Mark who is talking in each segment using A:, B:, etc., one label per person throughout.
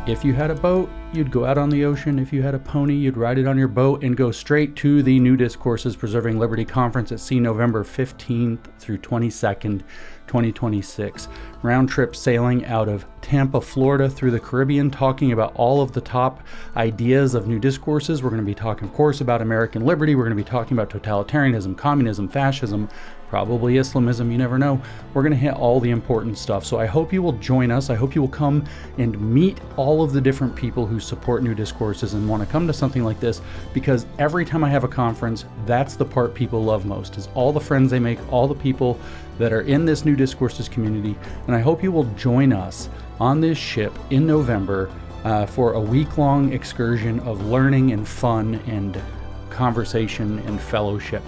A: If you had a boat, you'd go out on the ocean. If you had a pony, you'd ride it on your boat and go straight to the New Discourses Preserving Liberty Conference at sea November 15th through 22nd, 2026. Round trip sailing out of Tampa, Florida through the Caribbean, talking about all of the top ideas of New Discourses. We're going to be talking, of course, about American liberty. We're going to be talking about totalitarianism, communism, fascism, probably Islamism, you never know. We're going to hit all the important stuff. So I hope you will join us. I hope you will come and meet all of the different people who support New Discourses and want to come to something like this, because every time I have a conference, that's the part people love most, is all the friends they make, all the people that are in this New Discourses community. And I hope you will join us on this ship in November for a week-long excursion of learning and fun and conversation and fellowship.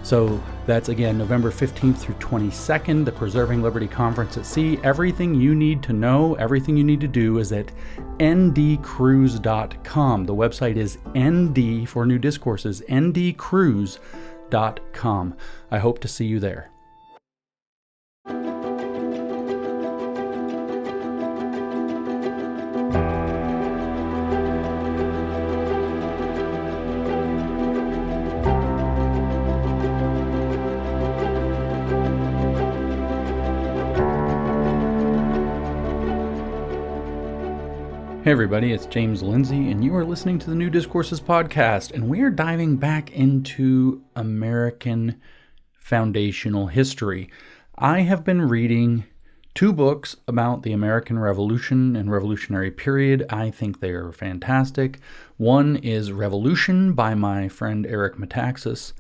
A: So that's, again, November 15th through 22nd, the Preserving Liberty Conference at Sea. Everything you need to know, everything you need to do is at ndcruise.com. The website is ND for New Discourses, ndcruise.com. I hope to see you there. Hey everybody, it's James Lindsay, and you are listening to the New Discourses podcast, and we are diving back into American foundational history. I have been reading 2 books about the American Revolution and Revolutionary period. I think they are fantastic. One is Revolution by my friend Eric Metaxas,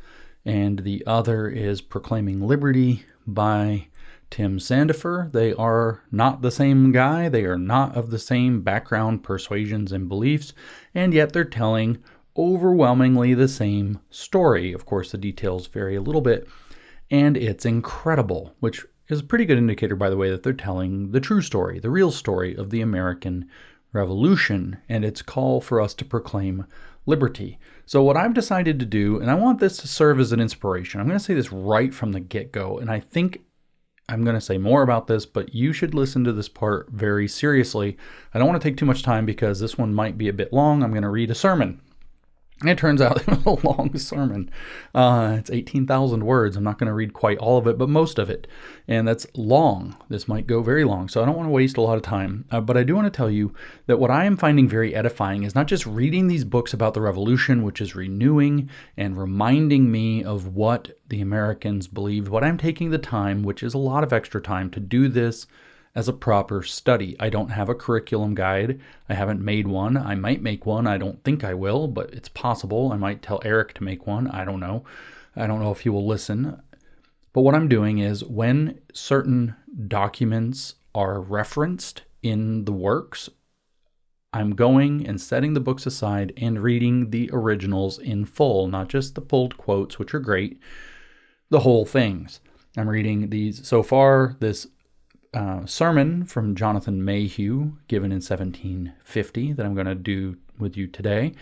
A: and the other is Proclaiming Liberty by Tim Sandifer. They are not the same guy. They are not of the same background, persuasions, and beliefs, and yet they're telling overwhelmingly the same story. Of course, the details vary a little bit, and it's incredible, which is a pretty good indicator, by the way, that they're telling the true story, the real story of the American Revolution, and its call for us to proclaim liberty. So what I've decided to do, and I want this to serve as an inspiration, I'm going to say this right from the get-go, and I think I'm going to say more about this, but you should listen to this part very seriously. I don't want to take too much time because this one might be a bit long. I'm going to read a sermon. And it turns out it was a long sermon. It's 18,000 words. I'm not going to read quite all of it, but most of it. And that's long. This might go very long, so I don't want to waste a lot of time. But I do want to tell you that what I am finding very edifying is not just reading these books about the revolution, which is renewing and reminding me of what the Americans believed, but I'm taking the time, which is a lot of extra time, to do this as a proper study. I don't have a curriculum guide. I haven't made one. I might make one. I don't think I will, but it's possible. I might tell Eric to make one. I don't know. I don't know if he will listen. But what I'm doing is, when certain documents are referenced in the works, I'm going and setting the books aside and reading the originals in full, not just the pulled quotes, which are great, the whole things. I'm reading these so far, this sermon from Jonathan Mayhew, given in 1750, that I'm going to do with you today,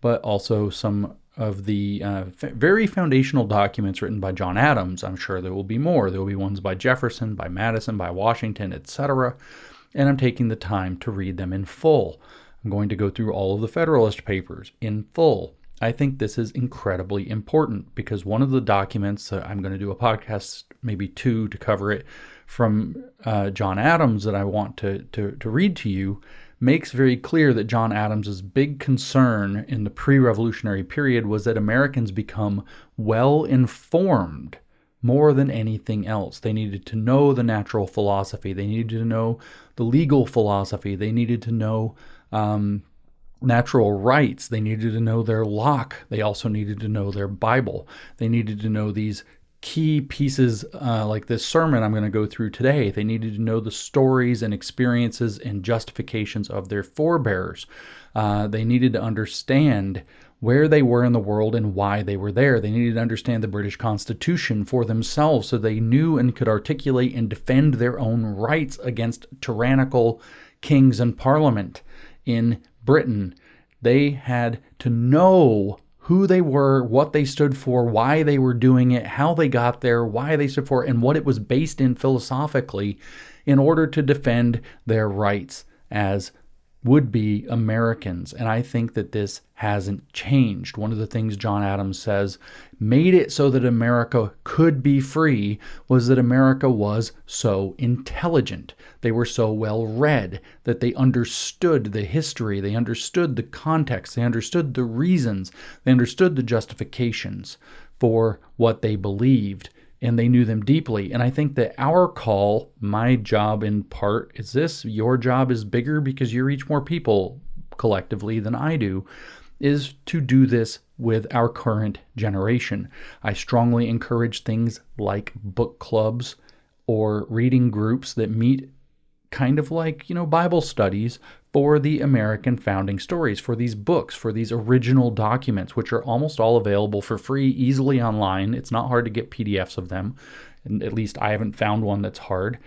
A: but also some of the very foundational documents written by John Adams. I'm sure there will be more. There will be ones by Jefferson, by Madison, by Washington, etc. And I'm taking the time to read them in full. I'm going to go through all of the Federalist Papers in full. I think this is incredibly important because one of the documents that I'm going to do a podcast, maybe 2 to cover it, from John Adams that I want to read to you, makes very clear that John Adams's big concern in the pre-revolutionary period was that Americans become well-informed more than anything else. They needed to know the natural philosophy. They needed to know the legal philosophy. They needed to know natural rights. They needed to know their Locke. They also needed to know their Bible. They needed to know these key pieces like this sermon I'm going to go through today. They needed to know the stories and experiences and justifications of their forebears. They needed to understand where they were in the world and why they were there. They needed to understand the British Constitution for themselves so they knew and could articulate and defend their own rights against tyrannical kings and parliament in Britain. They had to know who they were, what they stood for, why they were doing it, how they got there, why they stood for it, and what it was based in philosophically in order to defend their rights as would-be Americans. And I think that this hasn't changed. One of the things John Adams says made it so that America could be free was that America was so intelligent. They were so well read that they understood the history, they understood the context, they understood the reasons, they understood the justifications for what they believed, and they knew them deeply. And I think that our call, my job in part, is this. Your job is bigger because you reach more people collectively than I do, is to do this with our current generation. I strongly encourage things like book clubs or reading groups that meet kind of like, Bible studies for the American founding stories, for these books, for these original documents, which are almost all available for free, easily online. It's not hard to get PDFs of them, and at least I haven't found one that's hard.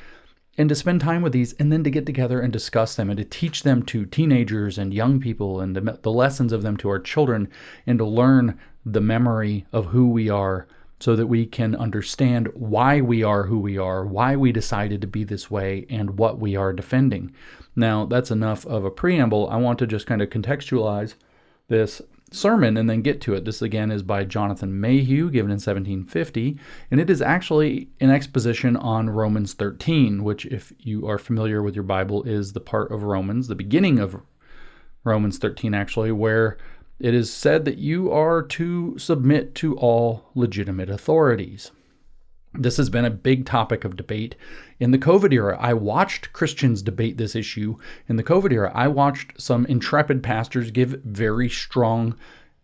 A: And to spend time with these, and then to get together and discuss them, and to teach them to teenagers and young people, and the lessons of them to our children, and to learn the memory of who we are, so that we can understand why we are who we are, why we decided to be this way, and what we are defending. Now, that's enough of a preamble. I want to just kind of contextualize this sermon and then get to it. This, again, is by Jonathan Mayhew, given in 1750, and it is actually an exposition on Romans 13, which, if you are familiar with your Bible, is the part of Romans, the beginning of Romans 13, actually, where it is said that you are to submit to all legitimate authorities. This has been a big topic of debate in the COVID era. I watched Christians debate this issue in the COVID era. I watched some intrepid pastors give very strong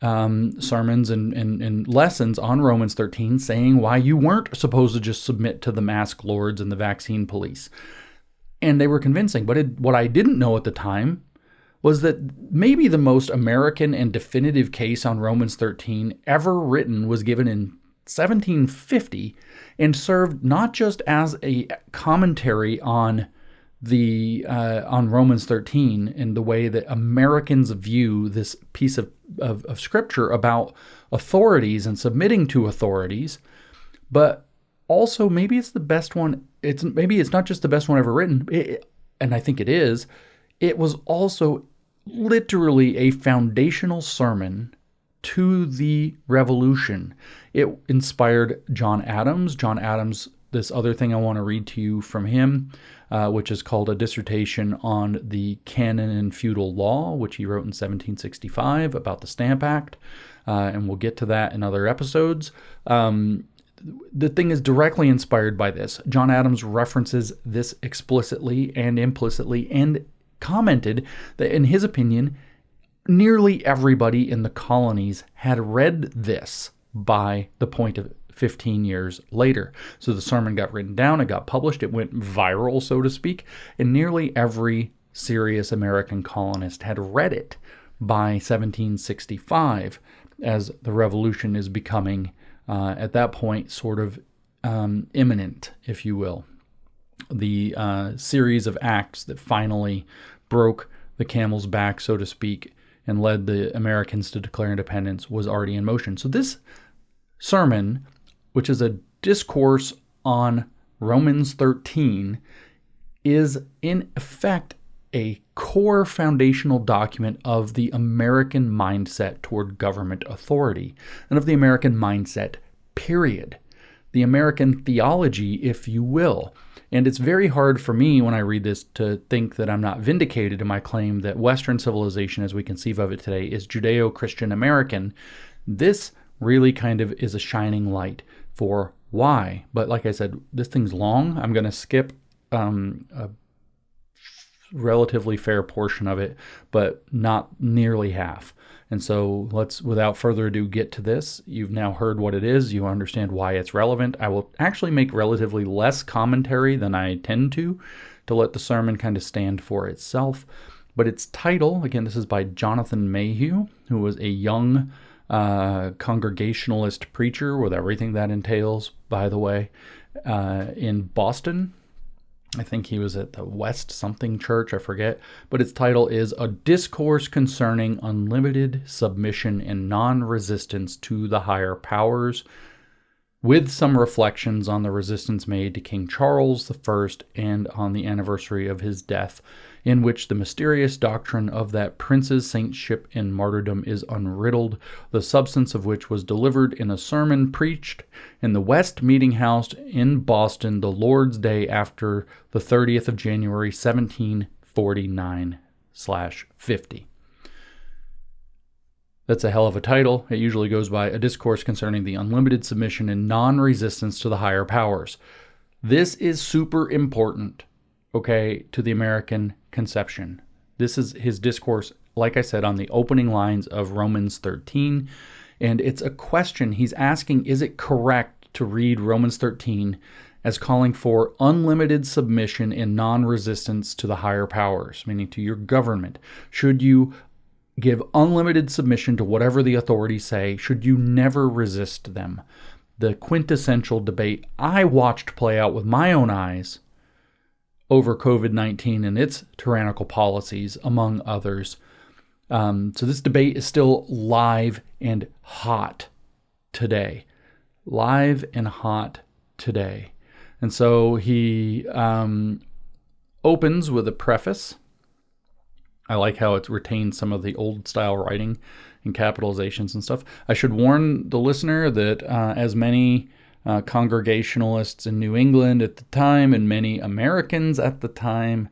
A: sermons and lessons on Romans 13, saying why you weren't supposed to just submit to the mask lords and the vaccine police. And they were convincing. But what I didn't know at the time was that maybe the most American and definitive case on Romans 13 ever written was given in 1750 and served not just as a commentary on Romans 13 and the way that Americans view this piece of scripture about authorities and submitting to authorities, but also maybe it's the best one. Maybe it's not just the best one ever written, and I think it is. It was also literally a foundational sermon to the revolution. It inspired John Adams. John Adams, this other thing I want to read to you from him, which is called A Dissertation on the Canon and Feudal Law, which he wrote in 1765 about the Stamp Act, and we'll get to that in other episodes. The thing is directly inspired by this. John Adams references this explicitly and implicitly and commented that, in his opinion, nearly everybody in the colonies had read this by the point of 15 years later. So the sermon got written down, it got published, it went viral, so to speak, and nearly every serious American colonist had read it by 1765, as the revolution is becoming, at that point, sort of imminent, if you will. The series of acts that finally broke the camel's back, so to speak, and led the Americans to declare independence was already in motion. So this sermon, which is a discourse on Romans 13, is in effect a core foundational document of the American mindset toward government authority and of the American mindset, period. The American theology, if you will. And it's very hard for me when I read this to think that I'm not vindicated in my claim that Western civilization, as we conceive of it today, is Judeo-Christian American. This really kind of is a shining light for why. But like I said, this thing's long. I'm going to skip a relatively fair portion of it, but not nearly half. And so let's, without further ado, get to this. You've now heard what it is. You understand why it's relevant. I will actually make relatively less commentary than I tend to let the sermon kind of stand for itself. But its title, again, this is by Jonathan Mayhew, who was a young Congregationalist preacher with everything that entails, by the way, in Boston. I think he was at the West something church, I forget. But its title is A Discourse Concerning Unlimited Submission and Non-Resistance to the Higher Powers, with some reflections on the resistance made to King Charles I and on the anniversary of his death, in which the mysterious doctrine of that prince's saintship and martyrdom is unriddled, the substance of which was delivered in a sermon preached in the West Meeting House in Boston the Lord's Day after the 30th of January, 1749/50. That's a hell of a title. It usually goes by A Discourse Concerning the Unlimited Submission and Non-Resistance to the Higher Powers. This is super important, okay, to the American conception. This is his discourse, like I said, on the opening lines of Romans 13. And it's a question he's asking, is it correct to read Romans 13 as calling for unlimited submission and non-resistance to the higher powers, meaning to your government? Should you give unlimited submission to whatever the authorities say? Should you never resist them? The quintessential debate I watched play out with my own eyes over COVID-19 and its tyrannical policies, among others. So this debate is still live and hot today. Live and hot today. And so he opens with a preface. I like how it's retained some of the old style writing and capitalizations and stuff. I should warn the listener that as many Congregationalists in New England at the time and many Americans at the time,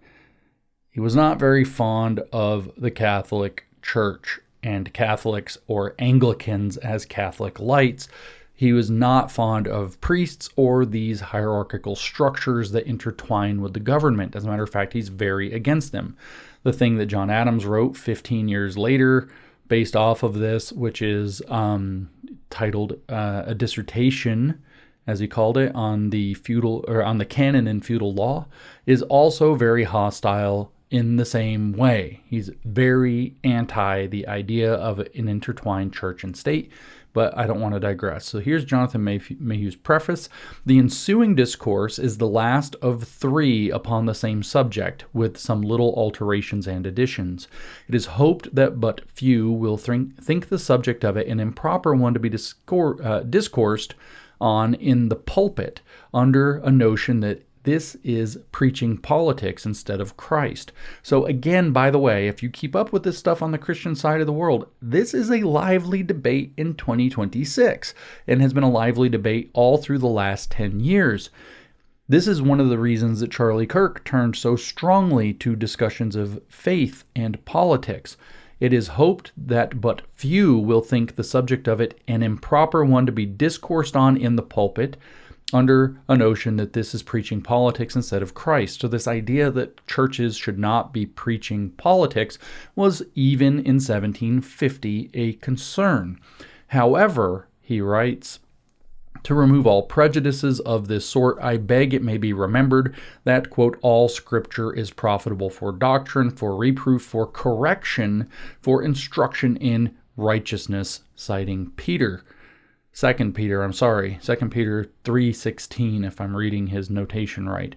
A: he was not very fond of the Catholic Church and Catholics, or Anglicans as Catholic lights. He was not fond of priests or these hierarchical structures that intertwine with the government. As a matter of fact, he's very against them. The thing that John Adams wrote 15 years later, based off of this, which is titled a dissertation, as he called it, on the on the canon and feudal law, is also very hostile in the same way. He's very anti the idea of an intertwined church and state, but I don't want to digress. So here's Jonathan Mayhew's preface. The ensuing discourse is the last of 3 upon the same subject, with some little alterations and additions. It is hoped that but few will think the subject of it an improper one to be discoursed on in the pulpit, under a notion that this is preaching politics instead of Christ. So again, by the way, if you keep up with this stuff on the Christian side of the world, this is a lively debate in 2026 and has been a lively debate all through the last 10 years. This is one of the reasons that Charlie Kirk turned so strongly to discussions of faith and politics. It is hoped that but few will think the subject of it an improper one to be discoursed on in the pulpit, under a notion that this is preaching politics instead of Christ. So this idea that churches should not be preaching politics was even in 1750 a concern. However, he writes, to remove all prejudices of this sort, I beg it may be remembered that, quote, all Scripture is profitable for doctrine, for reproof, for correction, for instruction in righteousness, citing Peter. 2 Peter 3:16, if I'm reading his notation right.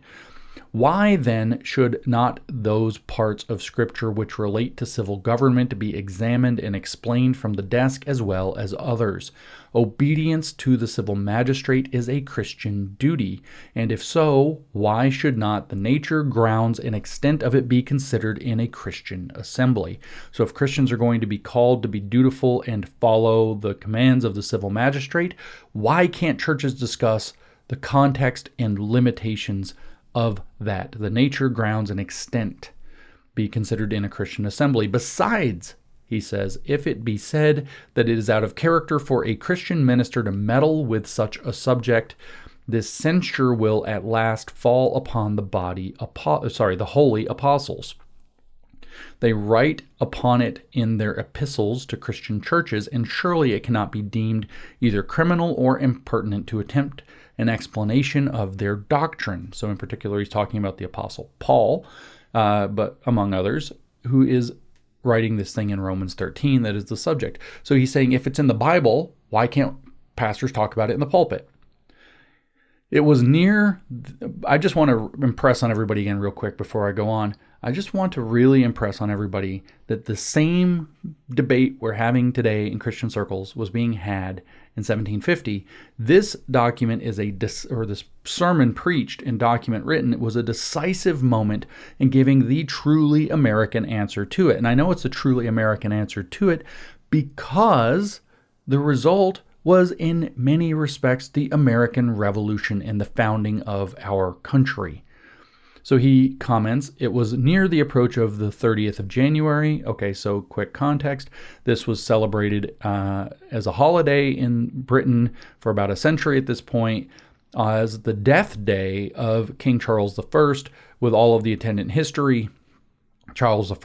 A: Why then should not those parts of Scripture which relate to civil government be examined and explained from the desk as well as others? Obedience to the civil magistrate is a Christian duty, and if so, why should not the nature, grounds, and extent of it be considered in a Christian assembly? So if Christians are going to be called to be dutiful and follow the commands of the civil magistrate, why can't churches discuss the context and limitations of that, the nature, grounds, and extent be considered in a Christian assembly? Besides, he says, if it be said that it is out of character for a Christian minister to meddle with such a subject, this censure will at last fall upon the holy apostles. They write upon it in their epistles to Christian churches, and surely it cannot be deemed either criminal or impertinent to attempt an explanation of their doctrine. So in particular, he's talking about the Apostle Paul, but among others, who is writing this thing in Romans 13 that is the subject. So he's saying, if it's in the Bible, why can't pastors talk about it in the pulpit? It was near, I just want to impress on everybody again real quick before I go on. I just want to really impress on everybody that the same debate we're having today in Christian circles was being had in 1750. This document is this sermon preached and document written, it was a decisive moment in giving the truly American answer to it. And I know it's a truly American answer to it because the result was in many respects the American Revolution and the founding of our country. So he comments, it was near the approach of the 30th of January. Okay, so quick context. This was celebrated as a holiday in Britain for about a century at this point, as the death day of King Charles I, with all of the attendant history. Charles I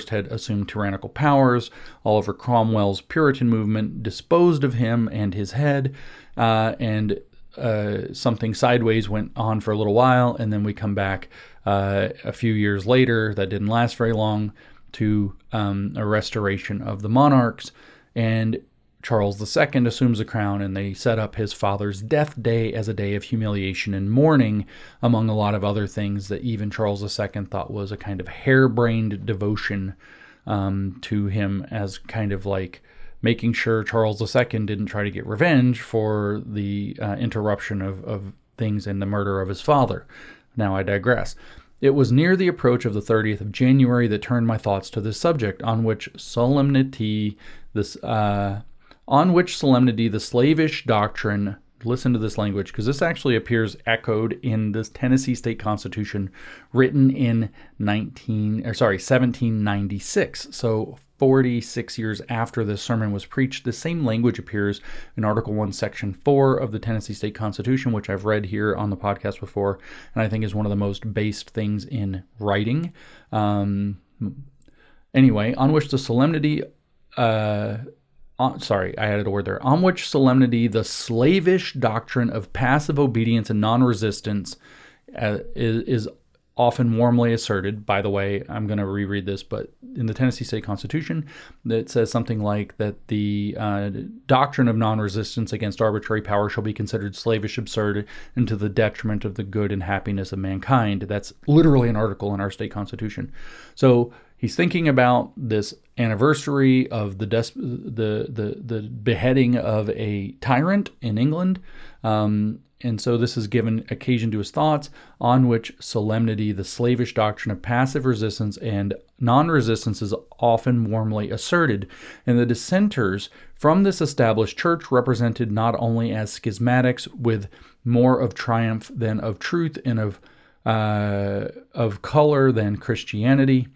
A: had assumed tyrannical powers. Oliver Cromwell's Puritan movement disposed of him and his head, and something sideways went on for a little while, and then we come back a few years later, that didn't last very long, to a restoration of the monarchs, and Charles II assumes the crown, and they set up his father's death day as a day of humiliation and mourning, among a lot of other things that even Charles II thought was a kind of harebrained devotion to him, as kind of like making sure Charles II didn't try to get revenge for the interruption of things and the murder of his father. Now I digress. It was near the approach of the 30th of January that turned my thoughts to this subject, on which solemnity the slavish doctrine, listen to this language, because this actually appears echoed in this Tennessee State Constitution written in 1796. So 46 years after this sermon was preached, the same language appears in Article 1, Section 4 of the Tennessee State Constitution, which I've read here on the podcast before, and I think is one of the most based things in writing. Anyway, on which the solemnity... I added a word there. On which solemnity the slavish doctrine of passive obedience and non-resistance is often warmly asserted. By the way, I'm going to reread this, but in the Tennessee State Constitution, it says something like that the doctrine of non-resistance against arbitrary power shall be considered slavish, absurd, and to the detriment of the good and happiness of mankind. That's literally an article in our state constitution. So he's thinking about this anniversary of the beheading of a tyrant in England, and so this has given occasion to his thoughts, on which solemnity the slavish doctrine of passive resistance and non-resistance is often warmly asserted, and the dissenters from this established church represented not only as schismatics with more of triumph than of truth and of color than Christianity,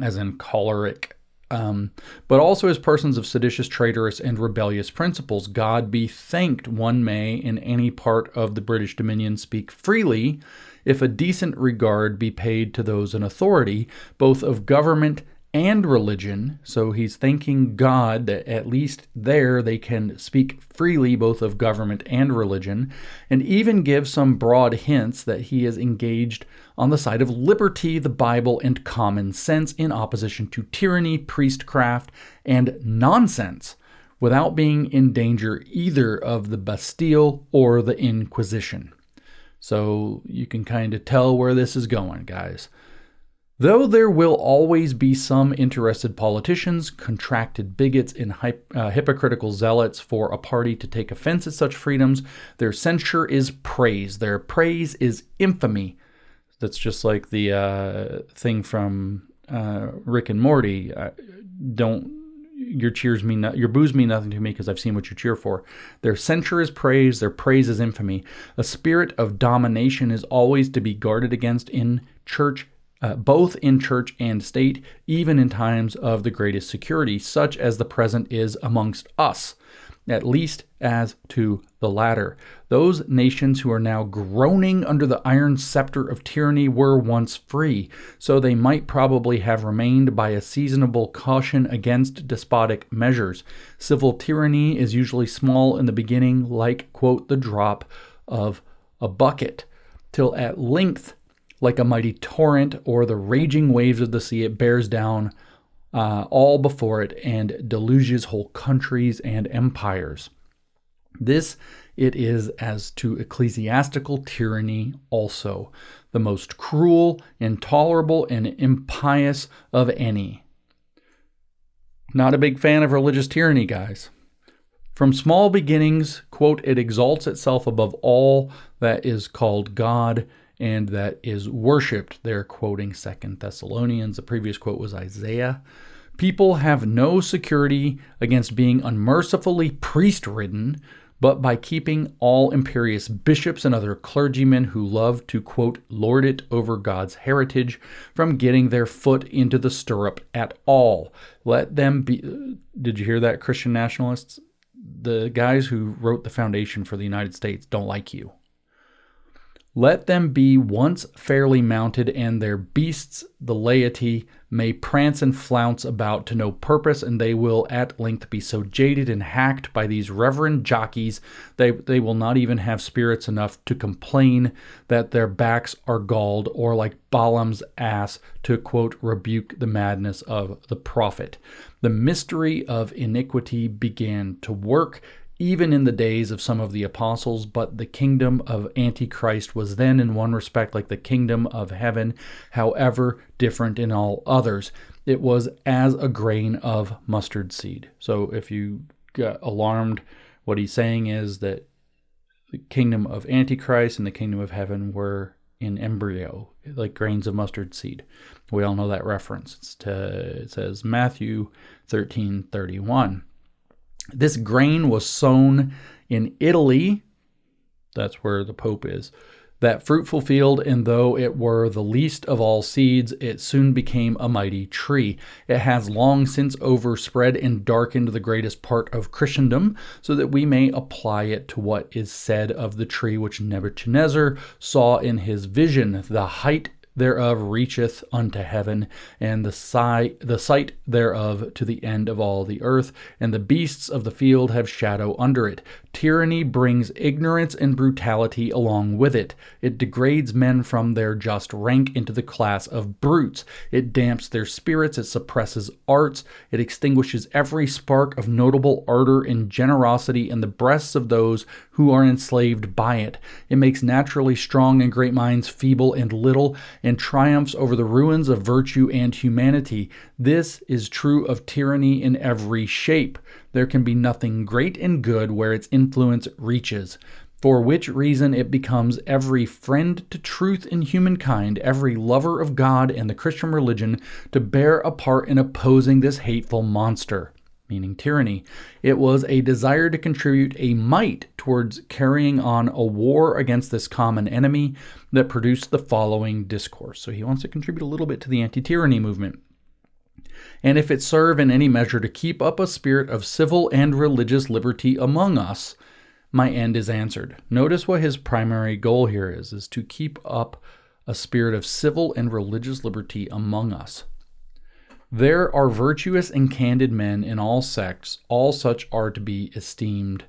A: as in choleric, but also as persons of seditious, traitorous, and rebellious principles. God be thanked, one may in any part of the British Dominion speak freely, if a decent regard be paid to those in authority, both of government and religion. So he's thanking God that at least there they can speak freely both of government and religion, and even give some broad hints that he is engaged on the side of liberty, the Bible, and common sense in opposition to tyranny, priestcraft, and nonsense, without being in danger either of the Bastille or the Inquisition. So you can kind of tell where this is going, guys. Though there will always be some interested politicians, contracted bigots, and hypocritical zealots for a party to take offense at such freedoms, their censure is praise. Their praise is infamy. That's just like the thing from Rick and Morty. Your boos mean nothing to me because I've seen what you cheer for. Their censure is praise. Their praise is infamy. A spirit of domination is always to be guarded against in church. Both in church and state, even in times of the greatest security, such as the present is amongst us, at least as to the latter. Those nations who are now groaning under the iron scepter of tyranny were once free, so they might probably have remained by a seasonable caution against despotic measures. Civil tyranny is usually small in the beginning, like, quote, the drop of a bucket, till at length, like a mighty torrent or the raging waves of the sea, it bears down all before it and deluges whole countries and empires. This it is as to ecclesiastical tyranny also, the most cruel, intolerable, and impious of any. Not a big fan of religious tyranny, guys. From small beginnings, quote, it exalts itself above all that is called God and that is worshipped. They're quoting 2 Thessalonians. The previous quote was Isaiah. People have no security against being unmercifully priest-ridden, but by keeping all imperious bishops and other clergymen who love to, quote, lord it over God's heritage from getting their foot into the stirrup at all. Let them be... Did you hear that, Christian nationalists? The guys who wrote the foundation for the United States don't like you. Let them be once fairly mounted, and their beasts, the laity, may prance and flounce about to no purpose, and they will at length be so jaded and hacked by these reverend jockeys they will not even have spirits enough to complain that their backs are galled, or like Balaam's ass to, quote, rebuke the madness of the prophet. The mystery of iniquity began to work, even in the days of some of the apostles, but the kingdom of Antichrist was then in one respect like the kingdom of heaven, however different in all others. It was as a grain of mustard seed. So if you got alarmed, what he's saying is that the kingdom of Antichrist and the kingdom of heaven were in embryo, like grains of mustard seed. We all know that reference. It says Matthew 13:31. This grain was sown in Italy, that's where the Pope is, that fruitful field, and though it were the least of all seeds, it soon became a mighty tree. It has long since overspread and darkened the greatest part of Christendom, so that we may apply it to what is said of the tree which Nebuchadnezzar saw in his vision. The height thereof reacheth unto heaven, and the sight thereof to the end of all the earth, and the beasts of the field have shadow under it. Tyranny brings ignorance and brutality along with it. It degrades men from their just rank into the class of brutes. It damps their spirits, it suppresses arts, it extinguishes every spark of notable ardor and generosity in the breasts of those who are enslaved by it. It makes naturally strong and great minds feeble and little, and triumphs over the ruins of virtue and humanity. This is true of tyranny in every shape. There can be nothing great and good where its influence reaches, for which reason it becomes every friend to truth in humankind, every lover of God and the Christian religion, to bear a part in opposing this hateful monster, meaning tyranny. It was a desire to contribute a mite towards carrying on a war against this common enemy that produced the following discourse. So he wants to contribute a little bit to the anti-tyranny movement. And if it serve in any measure to keep up a spirit of civil and religious liberty among us, my end is answered. Notice what his primary goal here is to keep up a spirit of civil and religious liberty among us. There are virtuous and candid men in all sects, all such are to be esteemed.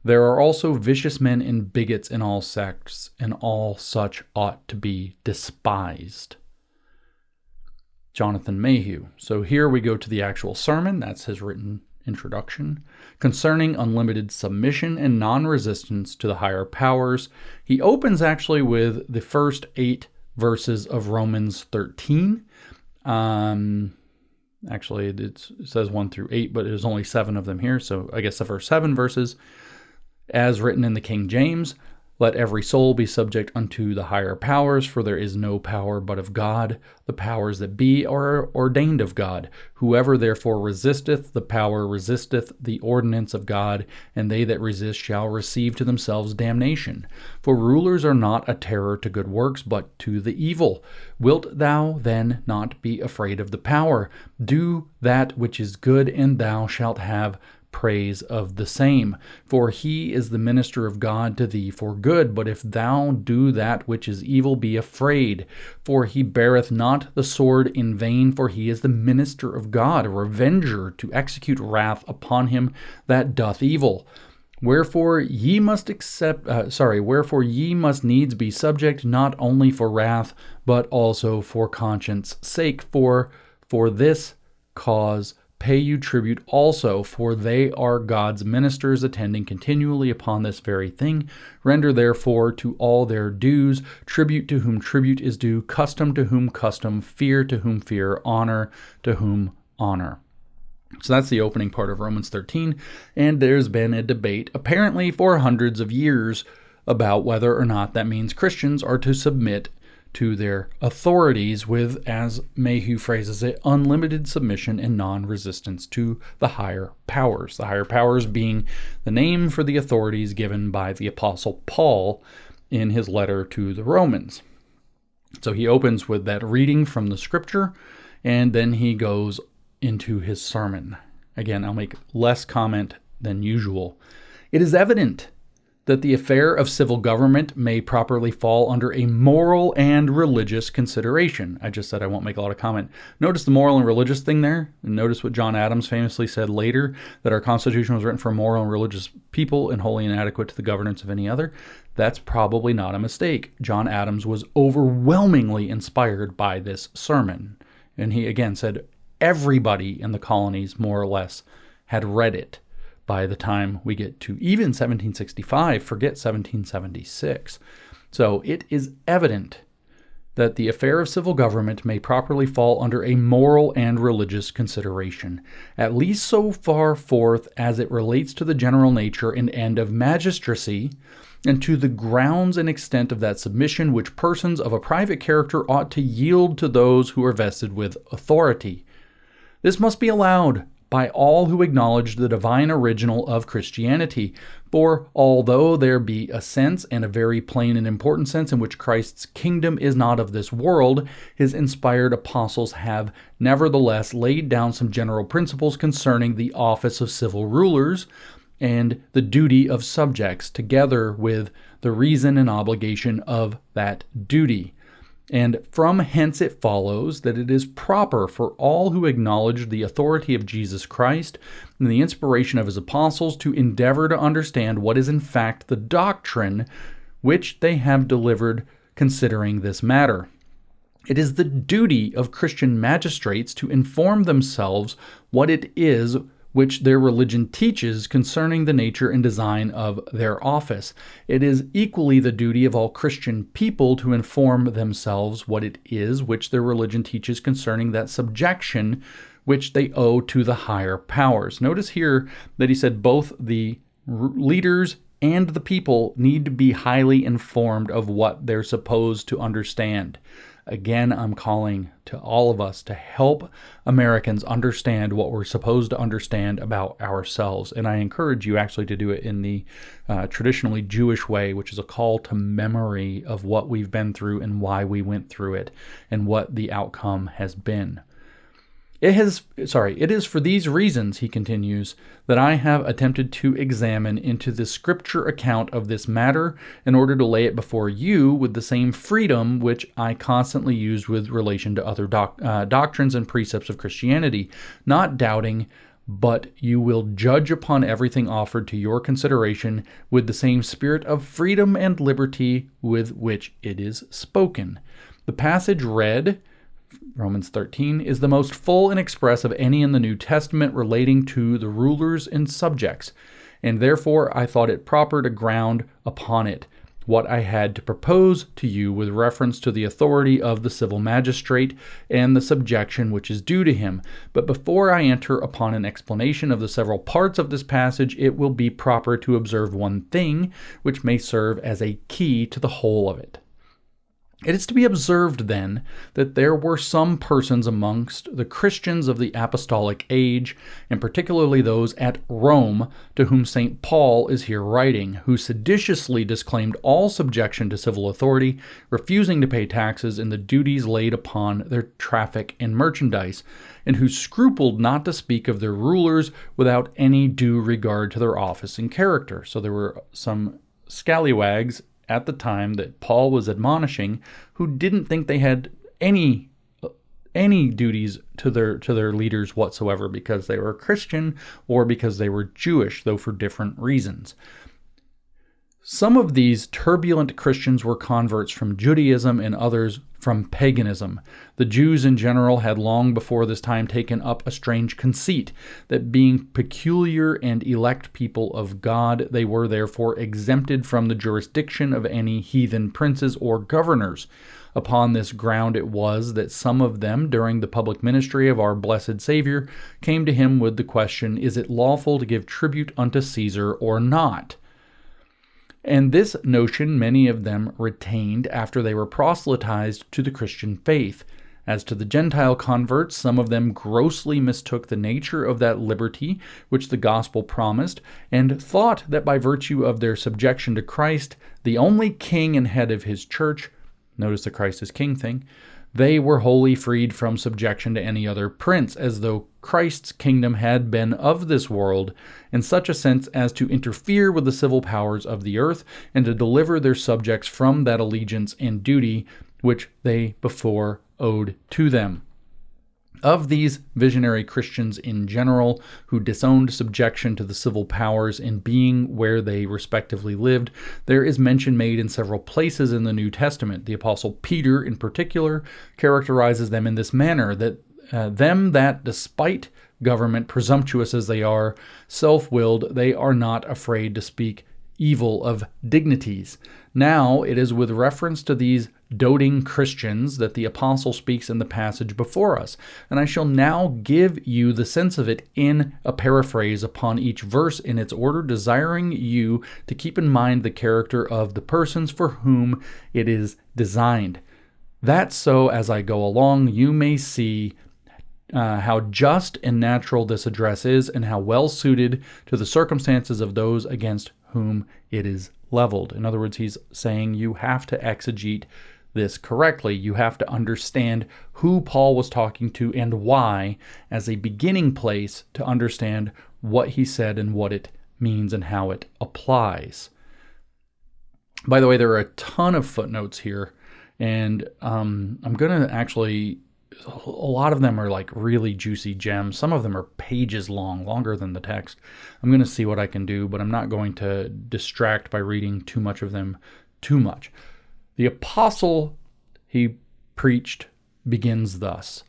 A: There are also vicious men and bigots in all sects, and all such ought to be despised. Jonathan Mayhew. So here we go to the actual sermon. That's his written introduction. Concerning unlimited submission and non-resistance to the higher powers. He opens actually with the first 8 verses of Romans 13. Actually, it says 1 through 8, but there's only 7 of them here. So I guess the first 7 verses, as written in the King James, let every soul be subject unto the higher powers, for there is no power but of God. The powers that be are ordained of God. Whoever therefore resisteth the power resisteth the ordinance of God, and they that resist shall receive to themselves damnation. For rulers are not a terror to good works, but to the evil. Wilt thou then not be afraid of the power? Do that which is good, and thou shalt have praise of the same. For he is the minister of God to thee for good. But if thou do that which is evil, be afraid. For he beareth not the sword in vain, for he is the minister of God, a revenger to execute wrath upon him that doth evil. Wherefore ye must needs be subject, not only for wrath, but also for conscience sake. For this cause pay you tribute also, for they are God's ministers, attending continually upon this very thing. Render therefore to all their dues, tribute to whom tribute is due, custom to whom custom, fear to whom fear, honor to whom honor. So that's the opening part of Romans 13, and there's been a debate, apparently for hundreds of years, about whether or not that means Christians are to submit to their authorities with, as Mayhew phrases it, unlimited submission and non-resistance to the higher powers. The higher powers being the name for the authorities given by the Apostle Paul in his letter to the Romans. So he opens with that reading from the scripture, and then he goes into his sermon. Again, I'll make less comment than usual. It is evident that the affair of civil government may properly fall under a moral and religious consideration. I just said I won't make a lot of comment. Notice the moral and religious thing there. And notice what John Adams famously said later, that our Constitution was written for moral and religious people and wholly inadequate to the governance of any other. That's probably not a mistake. John Adams was overwhelmingly inspired by this sermon. And he again said everybody in the colonies, more or less, had read it by the time we get to even 1765, forget 1776. So it is evident that the affair of civil government may properly fall under a moral and religious consideration, at least so far forth as it relates to the general nature and end of magistracy, and to the grounds and extent of that submission which persons of a private character ought to yield to those who are vested with authority. This must be allowed by all who acknowledge the divine original of Christianity. For although there be a sense, and a very plain and important sense, in which Christ's kingdom is not of this world, his inspired apostles have nevertheless laid down some general principles concerning the office of civil rulers and the duty of subjects, together with the reason and obligation of that duty. And from hence it follows that it is proper for all who acknowledge the authority of Jesus Christ and the inspiration of his apostles to endeavor to understand what is in fact the doctrine which they have delivered considering this matter. It is the duty of Christian magistrates to inform themselves what it is which their religion teaches concerning the nature and design of their office. It is equally the duty of all Christian people to inform themselves what it is which their religion teaches concerning that subjection which they owe to the higher powers. Notice here that he said both the leaders and the people need to be highly informed of what they're supposed to understand. Again, I'm calling to all of us to help Americans understand what we're supposed to understand about ourselves. And I encourage you actually to do it in the traditionally Jewish way, which is a call to memory of what we've been through and why we went through it and what the outcome has been. It is for these reasons, he continues, that I have attempted to examine into the scripture account of this matter in order to lay it before you with the same freedom which I constantly used with relation to other doctrines and precepts of Christianity, not doubting, but you will judge upon everything offered to your consideration with the same spirit of freedom and liberty with which it is spoken. The passage read, Romans 13, is the most full and express of any in the New Testament relating to the rulers and subjects, and therefore I thought it proper to ground upon it what I had to propose to you with reference to the authority of the civil magistrate and the subjection which is due to him. But before I enter upon an explanation of the several parts of this passage, it will be proper to observe one thing which may serve as a key to the whole of it. It is to be observed, then, that there were some persons amongst the Christians of the apostolic age, and particularly those at Rome, to whom St. Paul is here writing, who seditiously disclaimed all subjection to civil authority, refusing to pay taxes and the duties laid upon their traffic in merchandise, and who scrupled not to speak of their rulers without any due regard to their office and character. So there were some scallywags at the time that Paul was admonishing who didn't think they had any duties to their leaders whatsoever because they were Christian or because they were Jewish, though for different reasons. Some of these turbulent Christians were converts from Judaism and others from paganism. The Jews in general had long before this time taken up a strange conceit that being peculiar and elect people of God, they were therefore exempted from the jurisdiction of any heathen princes or governors. Upon this ground it was that some of them, during the public ministry of our blessed Savior, came to him with the question, "Is it lawful to give tribute unto Caesar or not?" And this notion many of them retained after they were proselytized to the Christian faith. As to the Gentile converts, some of them grossly mistook the nature of that liberty which the gospel promised, and thought that by virtue of their subjection to Christ, the only king and head of his church, notice the Christ is king thing, they were wholly freed from subjection to any other prince, as though Christ's kingdom had been of this world, in such a sense as to interfere with the civil powers of the earth, and to deliver their subjects from that allegiance and duty which they before owed to them. Of these visionary Christians in general, who disowned subjection to the civil powers in being where they respectively lived, there is mention made in several places in the New Testament. The Apostle Peter, in particular, characterizes them in this manner, that them that, despite government, presumptuous as they are, self-willed, they are not afraid to speak evil of dignities. Now, it is with reference to these doting Christians that the apostle speaks in the passage before us, and I shall now give you the sense of it in a paraphrase upon each verse in its order, desiring you to keep in mind the character of the persons for whom it is designed. That so, as I go along, you may see how just and natural this address is, and how well suited to the circumstances of those against whom it is leveled. In other words, he's saying you have to exegete this correctly. You have to understand who Paul was talking to and why as a beginning place to understand what he said and what it means and how it applies. By the way, there are a ton of footnotes here, and I'm going to actually, a lot of them are like really juicy gems. Some of them are pages long, longer than the text. I'm going to see what I can do, but I'm not going to distract by reading too much of them too much. The apostle he preached begins thus: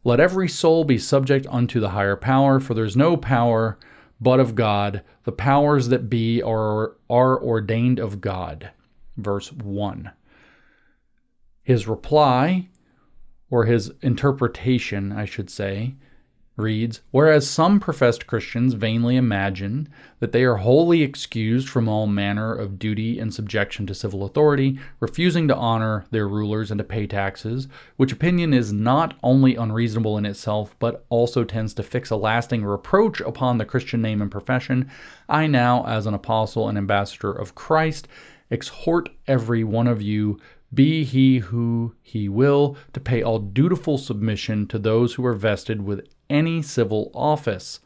A: "Let every soul be subject unto the higher power, for there is no power but of God. The powers that be are ordained of God." Verse 1. His reply, or his interpretation, I should say, reads, "Whereas some professed Christians vainly imagine that they are wholly excused from all manner of duty and subjection to civil authority, refusing to honor their rulers and to pay taxes, which opinion is not only unreasonable in itself, but also tends to fix a lasting reproach upon the Christian name and profession, I now, as an apostle and ambassador of Christ, exhort every one of you, be he who he will, to pay all dutiful submission to those who are vested with any civil office.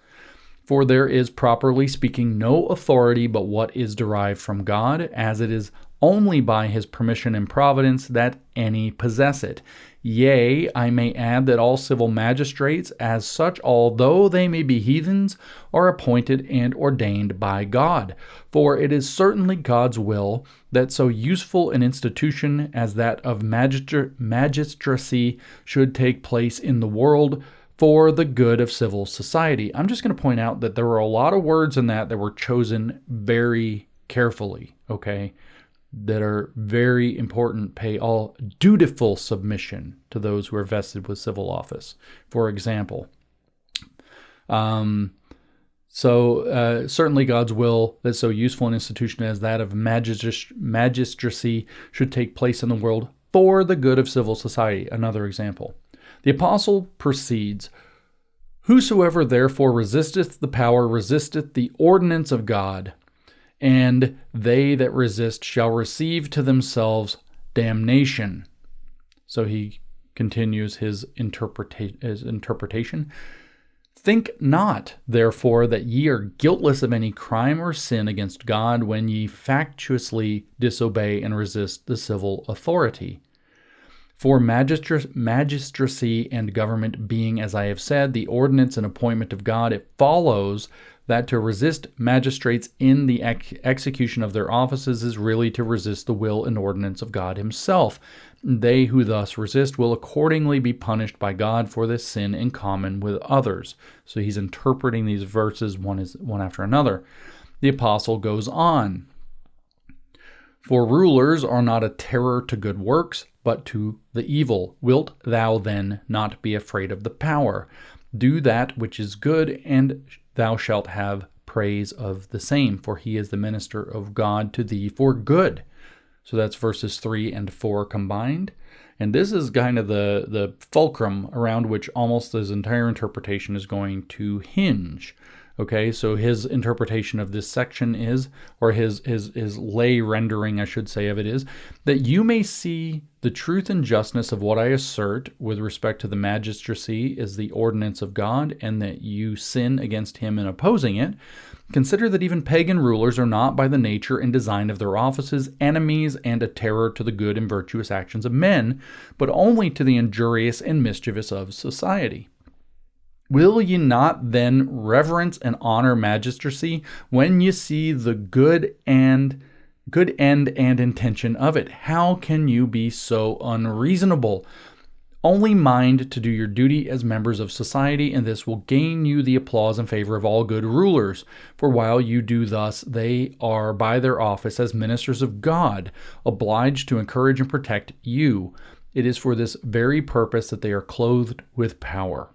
A: For there is, properly speaking, no authority but what is derived from God, as it is only by his permission and providence that any possess it. Yea, I may add that all civil magistrates, as such, although they may be heathens, are appointed and ordained by God. For it is certainly God's will that so useful an institution as that of magistracy should take place in the world for the good of civil society. I'm just going to point out that there were a lot of words in that were chosen very carefully, okay, that are very important. Pay all dutiful submission to those who are vested with civil office. For example, certainly God's will that so useful an institution as that of magistracy should take place in the world for the good of civil society. Another example. The apostle proceeds, "Whosoever therefore resisteth the power resisteth the ordinance of God, and they that resist shall receive to themselves damnation." So he continues his interpretation. "Think not, therefore, that ye are guiltless of any crime or sin against God when ye factiously disobey and resist the civil authority. For magistracy and government being, as I have said, the ordinance and appointment of God, it follows that to resist magistrates in the execution of their offices is really to resist the will and ordinance of God himself. They who thus resist will accordingly be punished by God for this sin in common with others. So he's interpreting these verses one after another. The apostle goes on. For rulers are not a terror to good works, but to the evil. Wilt thou then not be afraid of the power? Do that which is good, and thou shalt have praise of the same, for he is the minister of God to thee for good. So that's verses 3 and 4 combined. And this is kind of the fulcrum around which almost his entire interpretation is going to hinge. Okay, so his interpretation of this section is, or his lay rendering, I should say, of it is, that you may see the truth and justness of what I assert with respect to the magistracy is the ordinance of God, and that you sin against him in opposing it. Consider that even pagan rulers are not by the nature and design of their offices enemies and a terror to the good and virtuous actions of men, but only to the injurious and mischievous of society. Will ye not then reverence and honor magistracy when ye see the good end and intention of it? How can you be so unreasonable? Only mind to do your duty as members of society, and this will gain you the applause and favor of all good rulers. For while you do thus, they are by their office as ministers of God, obliged to encourage and protect you. It is for this very purpose that they are clothed with power.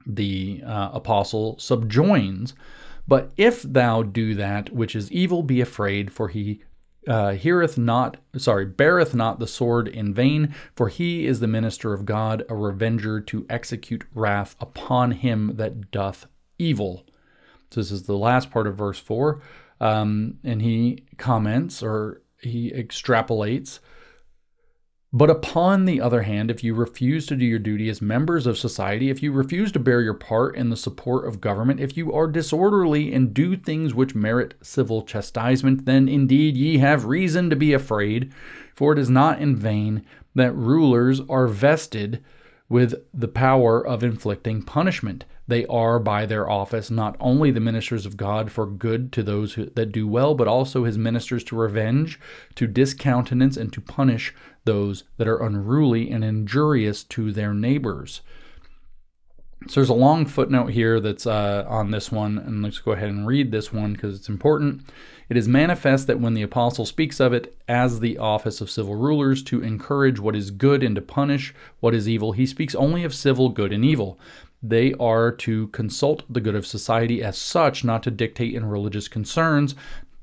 A: The apostle subjoins, but if thou do that which is evil, be afraid, for he beareth not the sword in vain, for he is the minister of God, a revenger to execute wrath upon him that doth evil. So this is the last part of verse 4, and he comments, or he extrapolates, but upon the other hand, if you refuse to do your duty as members of society, if you refuse to bear your part in the support of government, if you are disorderly and do things which merit civil chastisement, then indeed ye have reason to be afraid, for it is not in vain that rulers are vested with the power of inflicting punishment. They are by their office not only the ministers of God for good to those that do well, but also his ministers to revenge, to discountenance, and to punish those that are unruly and injurious to their neighbors. So there's a long footnote here that's on this one, and let's go ahead and read this one because it's important. It is manifest that when the apostle speaks of it as the office of civil rulers to encourage what is good and to punish what is evil, he speaks only of civil good and evil. They are to consult the good of society as such, not to dictate in religious concerns.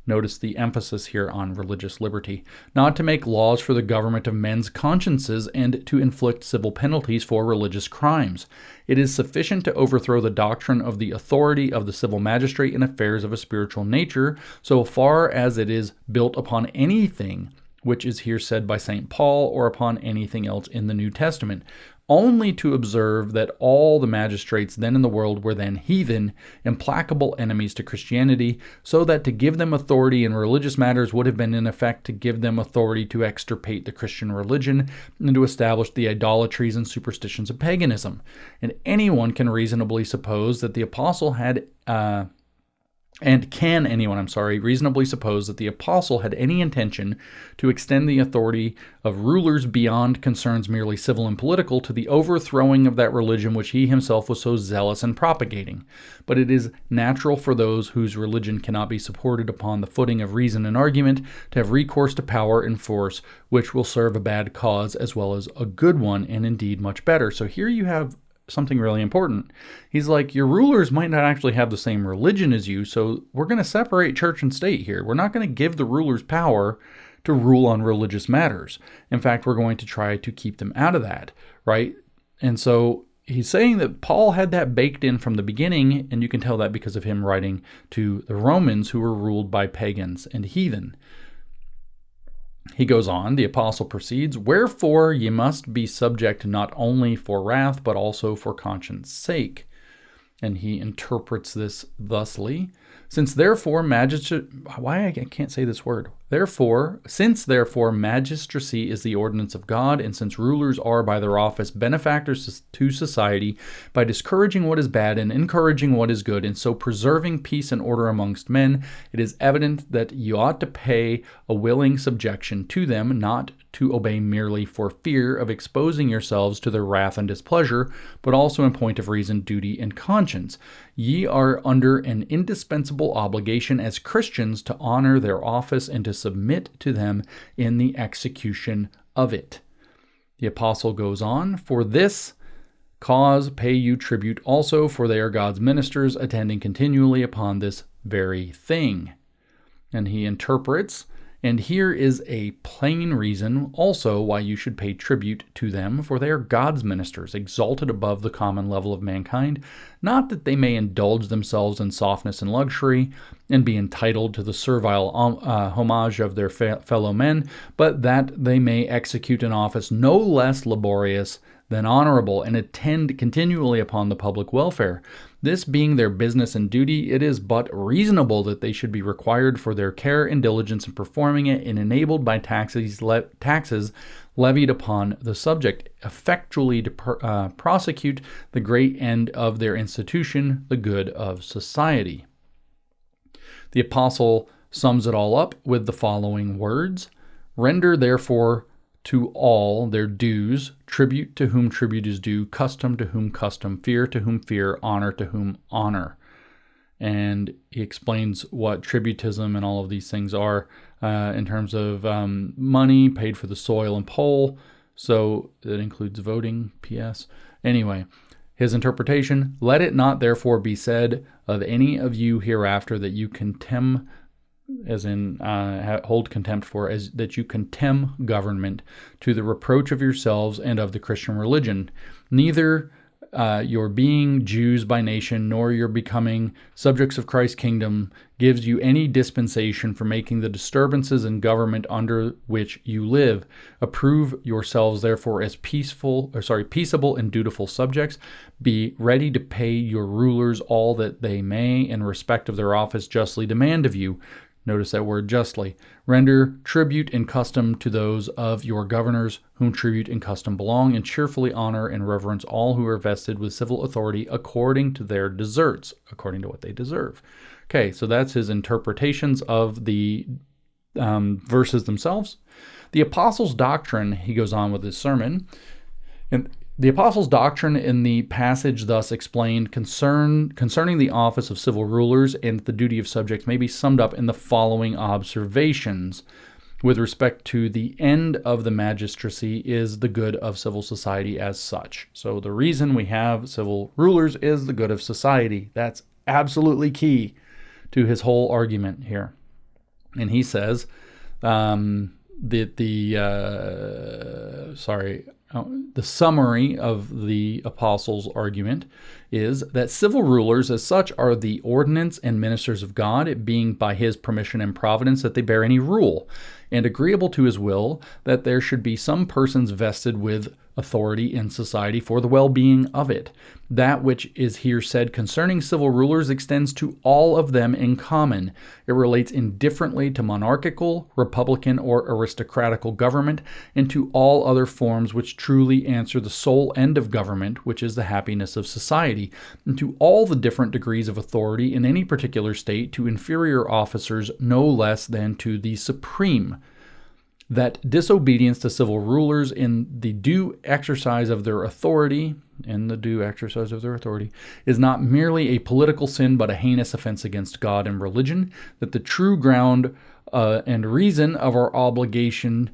A: Notice the emphasis here on religious liberty. Not to make laws for the government of men's consciences and to inflict civil penalties for religious crimes. It is sufficient to overthrow the doctrine of the authority of the civil magistrate in affairs of a spiritual nature, so far as it is built upon anything which is here said by St. Paul or upon anything else in the New Testament. Only to observe that all the magistrates then in the world were then heathen, implacable enemies to Christianity, so that to give them authority in religious matters would have been in effect to give them authority to extirpate the Christian religion and to establish the idolatries and superstitions of paganism. And anyone can reasonably suppose that the apostle had reasonably suppose that the apostle had any intention to extend the authority of rulers beyond concerns merely civil and political to the overthrowing of that religion which he himself was so zealous in propagating. But it is natural for those whose religion cannot be supported upon the footing of reason and argument to have recourse to power and force, which will serve a bad cause as well as a good one, and indeed much better. So here you have something really important. He's like, your rulers might not actually have the same religion as you, so we're going to separate church and state here. We're not going to give the rulers power to rule on religious matters. In fact, we're going to try to keep them out of that, right? And so he's saying that Paul had that baked in from the beginning, and you can tell that because of him writing to the Romans who were ruled by pagans and heathen. He goes on, the apostle proceeds, wherefore ye must be subject not only for wrath, but also for conscience sake. And he interprets this thusly. Since therefore I can't say this word. Since therefore magistracy is the ordinance of God, and since rulers are by their office benefactors to society, by discouraging what is bad and encouraging what is good, and so preserving peace and order amongst men, it is evident that you ought to pay a willing subjection to them, not to obey merely for fear of exposing yourselves to their wrath and displeasure, but also in point of reason, duty, and conscience. Ye are under an indispensable obligation as Christians to honor their office and to submit to them in the execution of it. The apostle goes on, for this cause pay you tribute also, for they are God's ministers, attending continually upon this very thing. And he interprets, and here is a plain reason also why you should pay tribute to them, for they are God's ministers, exalted above the common level of mankind, not that they may indulge themselves in softness and luxury, and be entitled to the servile homage of their fellow men, but that they may execute an office no less laborious than honorable, and attend continually upon the public welfare. This being their business and duty, it is but reasonable that they should be required for their care and diligence in performing it, and enabled by taxes levied upon the subject, effectually to prosecute the great end of their institution, the good of society. The apostle sums it all up with the following words: Render therefore to all their dues, tribute to whom tribute is due, custom to whom custom, fear to whom fear, honor to whom honor. And he explains what tributism and all of these things are in terms of money paid for the soil and poll. So that includes voting, P.S. Anyway, his interpretation: Let it not therefore be said of any of you hereafter that you contemn, as in hold contempt for, as that you contemn government, to the reproach of yourselves and of the Christian religion. Neither your being Jews by nation, nor your becoming subjects of Christ's kingdom, gives you any dispensation for making the disturbances in government under which you live. Approve yourselves therefore as peaceable and dutiful subjects. Be ready to pay your rulers all that they may, in respect of their office, justly demand of you. Notice that word justly. Render tribute and custom to those of your governors, whom tribute and custom belong, and cheerfully honor and reverence all who are vested with civil authority according to their deserts, according to what they deserve. Okay, so that's his interpretations of the verses themselves. The apostles' doctrine, he goes on with his sermon, and the apostles' doctrine in the passage thus explained concerning the office of civil rulers and the duty of subjects may be summed up in the following observations. With respect to the end of the magistracy is the good of civil society as such. So the reason we have civil rulers is the good of society. That's absolutely key to his whole argument here. And he says the summary of the apostles' argument is that civil rulers as such are the ordinance and ministers of God, it being by his permission and providence that they bear any rule, and agreeable to his will that there should be some persons vested with authority in society for the well-being of it. That which is here said concerning civil rulers extends to all of them in common. It relates indifferently to monarchical, republican, or aristocratical government, and to all other forms which truly answer the sole end of government, which is the happiness of society, and to all the different degrees of authority in any particular state, to inferior officers no less than to the supreme. That disobedience to civil rulers in the due exercise of their authority, is not merely a political sin, but a heinous offense against God and religion. That the true ground and reason of our obligation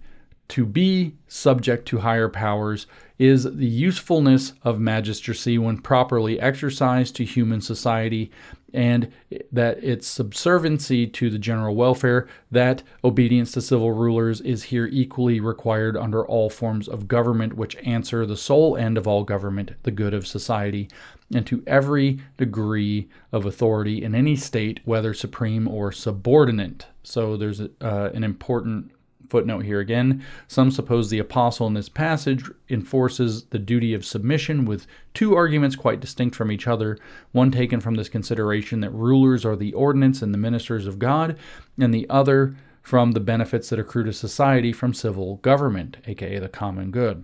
A: to be subject to higher powers is the usefulness of magistracy when properly exercised to human society, and that its subserviency to the general welfare, that obedience to civil rulers is here equally required under all forms of government which answer the sole end of all government, the good of society, and to every degree of authority in any state, whether supreme or subordinate. So there's an important footnote here again. Some suppose the apostle in this passage enforces the duty of submission with two arguments quite distinct from each other, one taken from this consideration that rulers are the ordinance and the ministers of God, and the other from the benefits that accrue to society from civil government, aka the common good.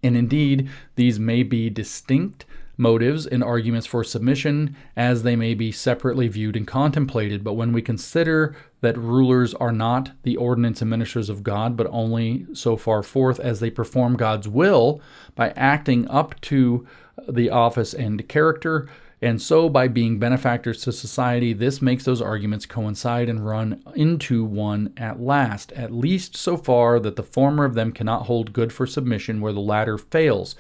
A: And indeed, these may be distinct motives and arguments for submission, as they may be separately viewed and contemplated. But when we consider that rulers are not the ordinance and ministers of God, but only so far forth as they perform God's will by acting up to the office and character, and so by being benefactors to society, this makes those arguments coincide and run into one at last, at least so far that the former of them cannot hold good for submission where the latter fails.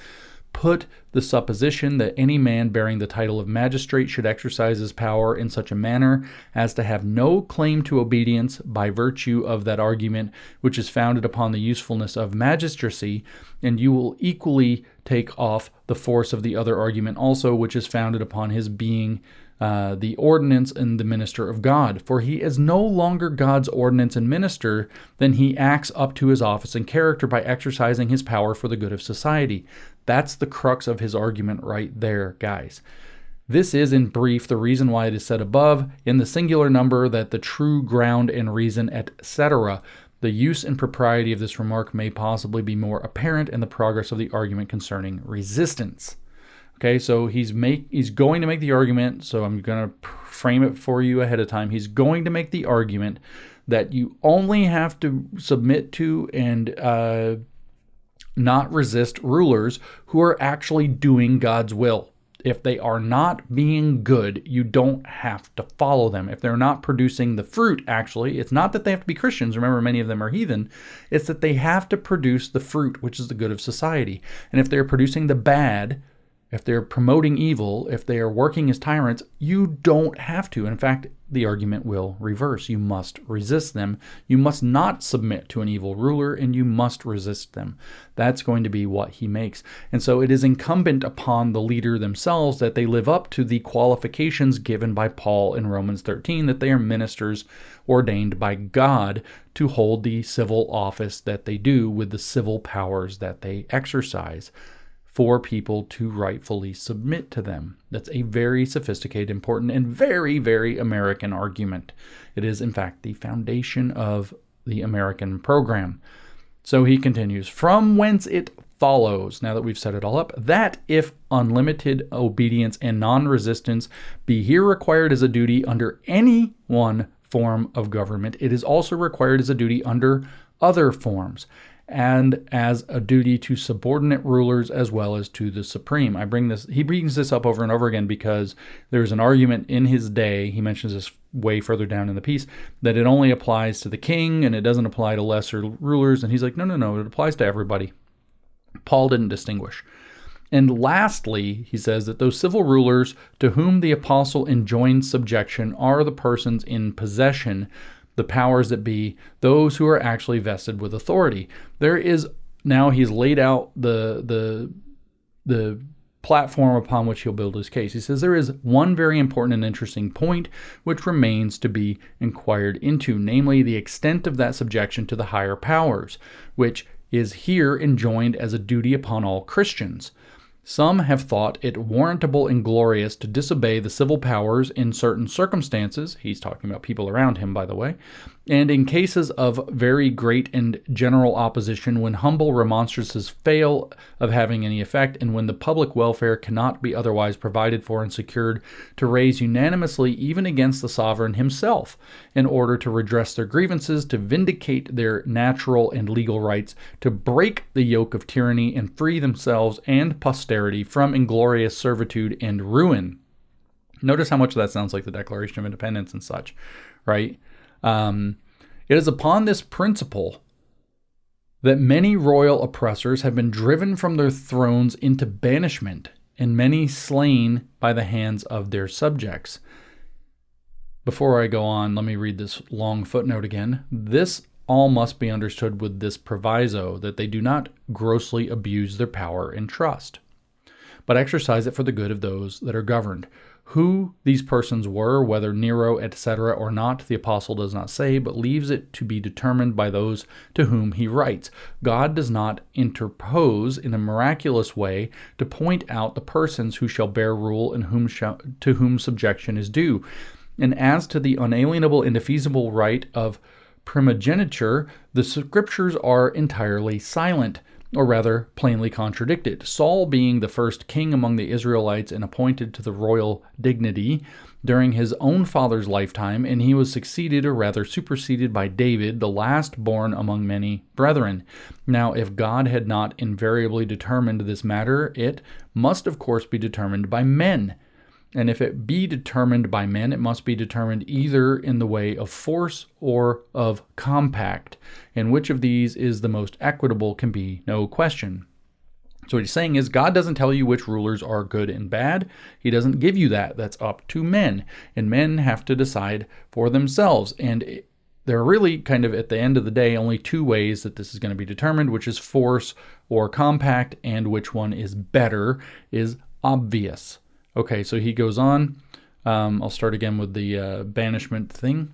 A: Put the supposition that any man bearing the title of magistrate should exercise his power in such a manner as to have no claim to obedience by virtue of that argument which is founded upon the usefulness of magistracy, and you will equally take off the force of the other argument also, which is founded upon his being the ordinance and the minister of God. For he is no longer God's ordinance and minister, then he acts up to his office and character by exercising his power for the good of society. That's the crux of his argument right there, guys. This is, in brief, the reason why it is said above, in the singular number, that the true ground and reason, etc. The use and propriety of this remark may possibly be more apparent in the progress of the argument concerning resistance. Okay, so he's going to make the argument, so I'm going to frame it for you ahead of time. He's going to make the argument that you only have to submit to and not resist rulers who are actually doing God's will. If they are not being good, you don't have to follow them. If they're not producing the fruit, actually, it's not that they have to be Christians. Remember, many of them are heathen. It's that they have to produce the fruit, which is the good of society. And if they're producing the bad, if they're promoting evil, if they are working as tyrants, you don't have to. In fact, the argument will reverse. You must resist them. You must not submit to an evil ruler, and you must resist them. That's going to be what he makes. And so it is incumbent upon the leader themselves that they live up to the qualifications given by Paul in Romans 13, that they are ministers ordained by God to hold the civil office that they do with the civil powers that they exercise, for people to rightfully submit to them. That's a very sophisticated, important, and very, very American argument. It is, in fact, the foundation of the American program. So he continues, from whence it follows, now that we've set it all up, that if unlimited obedience and non-resistance be here required as a duty under any one form of government, it is also required as a duty under other forms, and as a duty to subordinate rulers as well as to the supreme. He brings this up over and over again because there's an argument in his day, he mentions this way further down in the piece, that it only applies to the king and it doesn't apply to lesser rulers. And he's like, no, it applies to everybody. Paul didn't distinguish. And lastly, he says that those civil rulers to whom the apostle enjoins subjection are the persons in possession, the powers that be, those who are actually vested with authority. There is, now he's laid out the platform upon which he'll build his case. He says there is one very important and interesting point which remains to be inquired into, namely the extent of that subjection to the higher powers, which is here enjoined as a duty upon all Christians. Some have thought it warrantable and glorious to disobey the civil powers in certain circumstances, he's talking about people around him, by the way, and in cases of very great and general opposition, when humble remonstrances fail of having any effect, and when the public welfare cannot be otherwise provided for and secured, to raise unanimously even against the sovereign himself, in order to redress their grievances, to vindicate their natural and legal rights, to break the yoke of tyranny and free themselves and posterity from inglorious servitude and ruin. Notice how much that sounds like the Declaration of Independence and such, right? It is upon this principle that many royal oppressors have been driven from their thrones into banishment, and many slain by the hands of their subjects. Before I go on, let me read this long footnote again. This all must be understood with this proviso, that they do not grossly abuse their power and trust, but exercise it for the good of those that are governed. Who these persons were, whether Nero, etc., or not, the apostle does not say, but leaves it to be determined by those to whom he writes. God does not interpose in a miraculous way to point out the persons who shall bear rule and to whom subjection is due. And as to the unalienable, indefeasible right of primogeniture, the scriptures are entirely silent, or rather plainly contradicted. Saul, being the first king among the Israelites and appointed to the royal dignity during his own father's lifetime, and he was succeeded, or rather superseded, by David, the last born among many brethren. Now, if God had not invariably determined this matter, it must of course be determined by men. And if it be determined by men, it must be determined either in the way of force or of compact. And which of these is the most equitable can be no question. So what he's saying is God doesn't tell you which rulers are good and bad. He doesn't give you that. That's up to men. And men have to decide for themselves. And there are really kind of, at the end of the day, only two ways that this is going to be determined, which is force or compact, and which one is better is obvious. Okay, so he goes on. I'll start again with the banishment thing.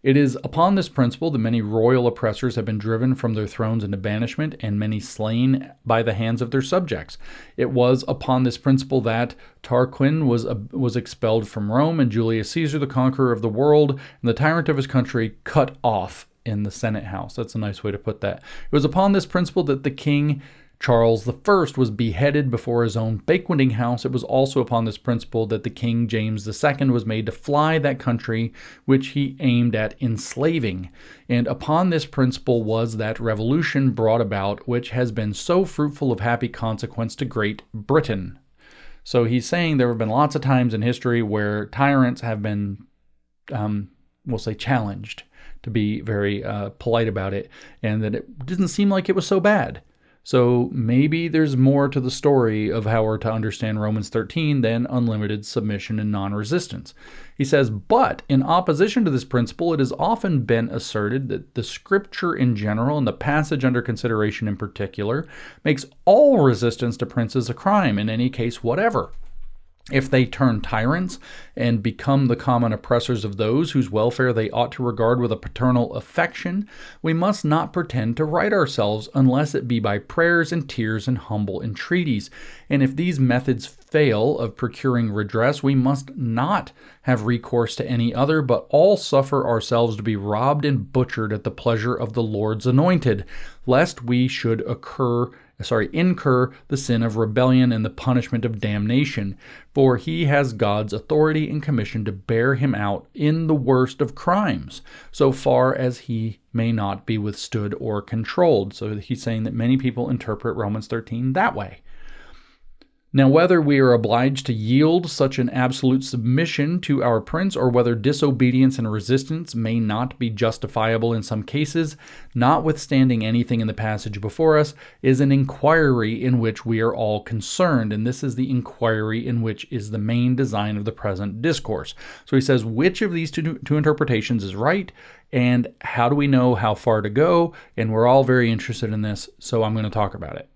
A: It is upon this principle that many royal oppressors have been driven from their thrones into banishment, and many slain by the hands of their subjects. It was upon this principle that Tarquin was expelled from Rome, and Julius Caesar, the conqueror of the world, and the tyrant of his country, cut off in the Senate house. That's a nice way to put that. It was upon this principle that the king Charles I was beheaded before his own banqueting house. It was also upon this principle that the King James II was made to fly that country which he aimed at enslaving. And upon this principle was that revolution brought about which has been so fruitful of happy consequence to Great Britain. So he's saying there have been lots of times in history where tyrants have been, we'll say, challenged, to be very polite about it, and that it didn't seem like it was so bad. So maybe there's more to the story of how we're to understand Romans 13 than unlimited submission and non-resistance. He says, but in opposition to this principle, it has often been asserted that the scripture in general, and the passage under consideration in particular, makes all resistance to princes a crime in any case whatever. If they turn tyrants and become the common oppressors of those whose welfare they ought to regard with a paternal affection, we must not pretend to right ourselves unless it be by prayers and tears and humble entreaties. And if these methods fail of procuring redress, we must not have recourse to any other, but all suffer ourselves to be robbed and butchered at the pleasure of the Lord's anointed, lest we should incur the sin of rebellion and the punishment of damnation. For he has God's authority and commission to bear him out in the worst of crimes, so far as he may not be withstood or controlled. So he's saying that many people interpret Romans 13 that way. Now, whether we are obliged to yield such an absolute submission to our prince, or whether disobedience and resistance may not be justifiable in some cases, notwithstanding anything in the passage before us, is an inquiry in which we are all concerned, and this is the inquiry in which is the main design of the present discourse. So he says, which of these two interpretations is right, and how do we know how far to go? And we're all very interested in this, so I'm going to talk about it.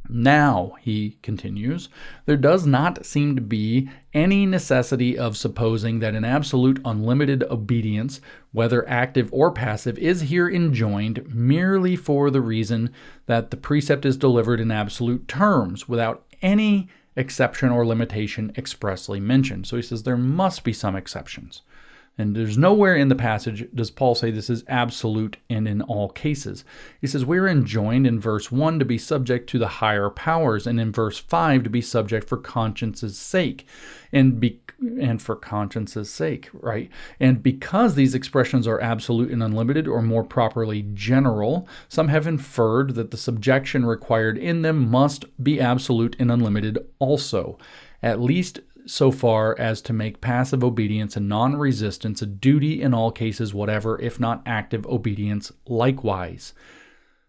A: Now, he continues, there does not seem to be any necessity of supposing that an absolute unlimited obedience, whether active or passive, is here enjoined merely for the reason that the precept is delivered in absolute terms, without any exception or limitation expressly mentioned. So he says there must be some exceptions. And there's nowhere in the passage does Paul say this is absolute and in all cases. He says we're enjoined in verse 1 to be subject to the higher powers, and in verse 5 to be subject for conscience's sake. And for conscience's sake, right? And because these expressions are absolute and unlimited, or more properly general, some have inferred that the subjection required in them must be absolute and unlimited also, at least so far as to make passive obedience and non-resistance a duty in all cases whatever, if not active obedience likewise.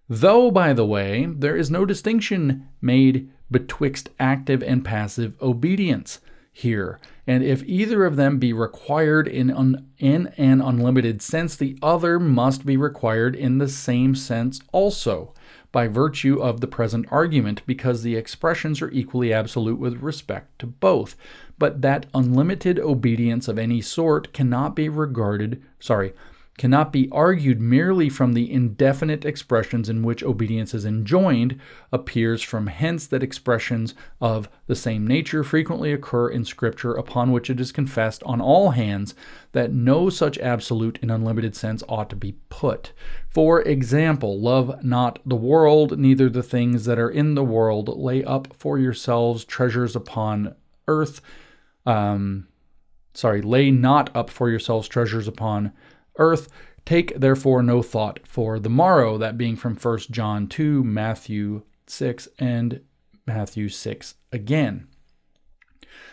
A: Though, by the way, there is no distinction made betwixt active and passive obedience here, and if either of them be required in an unlimited sense, the other must be required in the same sense also, by virtue of the present argument, because the expressions are equally absolute with respect to both. But that unlimited obedience of any sort cannot be regarded, cannot be argued merely from the indefinite expressions in which obedience is enjoined, appears from hence that expressions of the same nature frequently occur in Scripture, upon which it is confessed on all hands that no such absolute and unlimited sense ought to be put. For example, love not the world, neither the things that are in the world. Lay up for yourselves treasures upon earth. Lay not up for yourselves treasures upon earth. Take therefore no thought for the morrow, that being from 1 John 2, Matthew 6, and Matthew 6 again.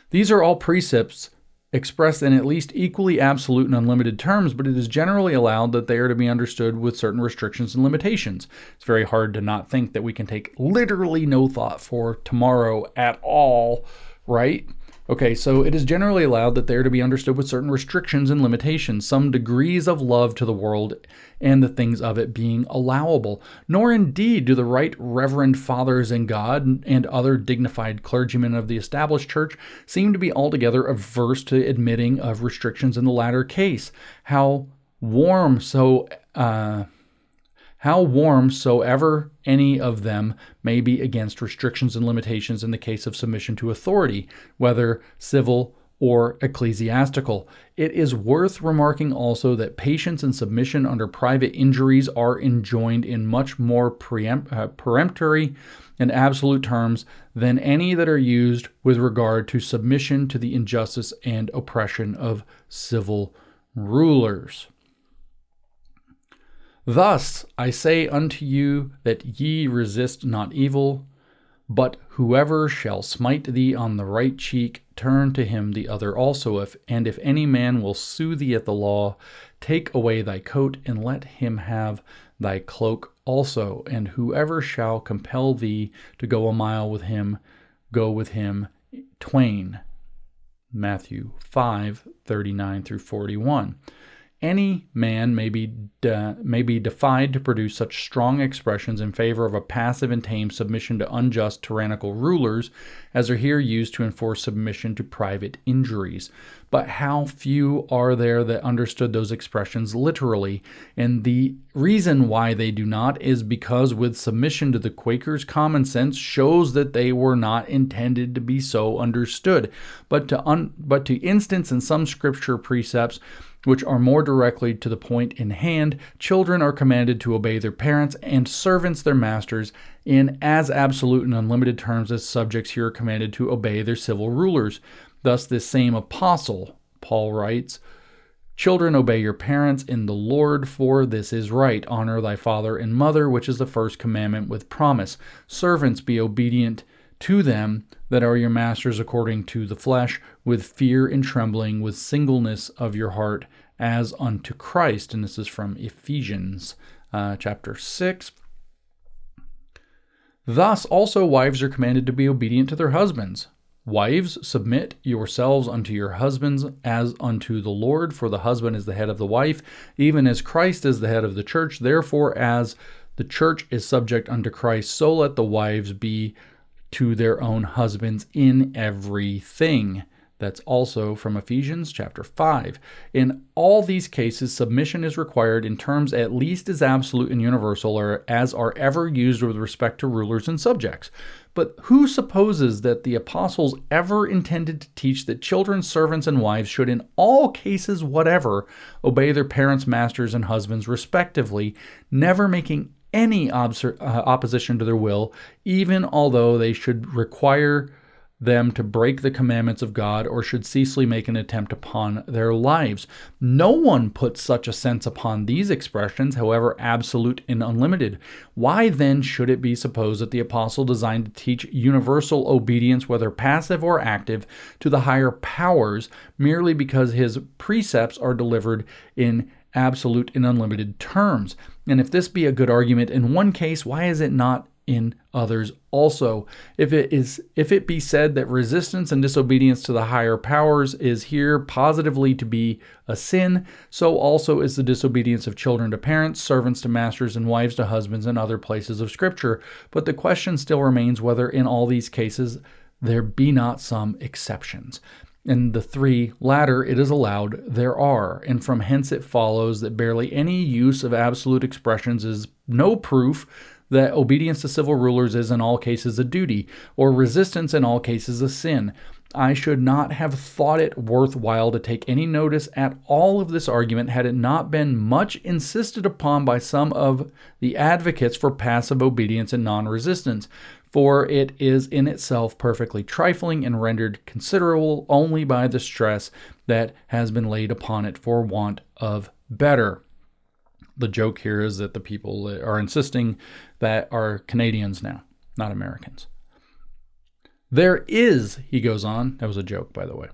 A: These are all precepts expressed in at least equally absolute and unlimited terms, but it is generally allowed that they are to be understood with certain restrictions and limitations. It's very hard to not think that we can take literally no thought for tomorrow at all, right? Okay, so it is generally allowed that they are to be understood with certain restrictions and limitations, some degrees of love to the world and the things of it being allowable. Nor indeed do the right reverend fathers in God and other dignified clergymen of the established church seem to be altogether averse to admitting of restrictions in the latter case. How warm soever any of them may be against restrictions and limitations in the case of submission to authority, whether civil or ecclesiastical. It is worth remarking also that patience and submission under private injuries are enjoined in much more peremptory and absolute terms than any that are used with regard to submission to the injustice and oppression of civil rulers. Thus I say unto you that ye resist not evil, but whoever shall smite thee on the right cheek, turn to him the other also. If any man will sue thee at the law, take away thy coat, and let him have thy cloak also. And whoever shall compel thee to go a mile with him, go with him twain. Matthew 5:39 through 41. Any man may be defied to produce such strong expressions in favor of a passive and tame submission to unjust tyrannical rulers as are here used to enforce submission to private injuries. But how few are there that understood those expressions literally, and the reason why they do not is because with submission to the Quakers, common sense shows that they were not intended to be so understood, but to instance in some scripture precepts which are more directly to the point in hand. Children are commanded to obey their parents, and servants their masters, in as absolute and unlimited terms as subjects here are commanded to obey their civil rulers. Thus this same apostle, Paul, writes, "Children, obey your parents in the Lord, for this is right. Honor thy father and mother, which is the first commandment with promise. Servants, be obedient to them that are your masters according to the flesh, with fear and trembling, with singleness of your heart, as unto Christ." And this is from Ephesians chapter 6. Thus also wives are commanded to be obedient to their husbands. Wives, submit yourselves unto your husbands as unto the Lord, for the husband is the head of the wife, even as Christ is the head of the church. Therefore, as the church is subject unto Christ, so let the wives be to their own husbands in everything. That's also from Ephesians chapter 5. In all these cases, submission is required in terms at least as absolute and universal or as are ever used with respect to rulers and subjects. But who supposes that the apostles ever intended to teach that children, servants, and wives should in all cases whatever obey their parents, masters, and husbands respectively, never making any opposition to their will, even although they should require them to break the commandments of God or should ceaselessly make an attempt upon their lives? No one puts such a sense upon these expressions, however absolute and unlimited. Why then should it be supposed that the apostle designed to teach universal obedience, whether passive or active, to the higher powers, merely because his precepts are delivered in absolute and unlimited terms? And if this be a good argument in one case, why is it not in others also? If it be said that resistance and disobedience to the higher powers is here positively to be a sin, so also is the disobedience of children to parents, servants to masters, and wives to husbands in other places of Scripture. But the question still remains whether in all these cases there be not some exceptions. And the three latter, it is allowed, there are, and from hence it follows that barely any use of absolute expressions is no proof that obedience to civil rulers is in all cases a duty, or resistance in all cases a sin. I should not have thought it worthwhile to take any notice at all of this argument had it not been much insisted upon by some of the advocates for passive obedience and non-resistance, for it is in itself perfectly trifling and rendered considerable only by the stress that has been laid upon it for want of better. The joke here is that the people are insisting that are Canadians now, not Americans. There is, he goes on, that was a joke, by the way.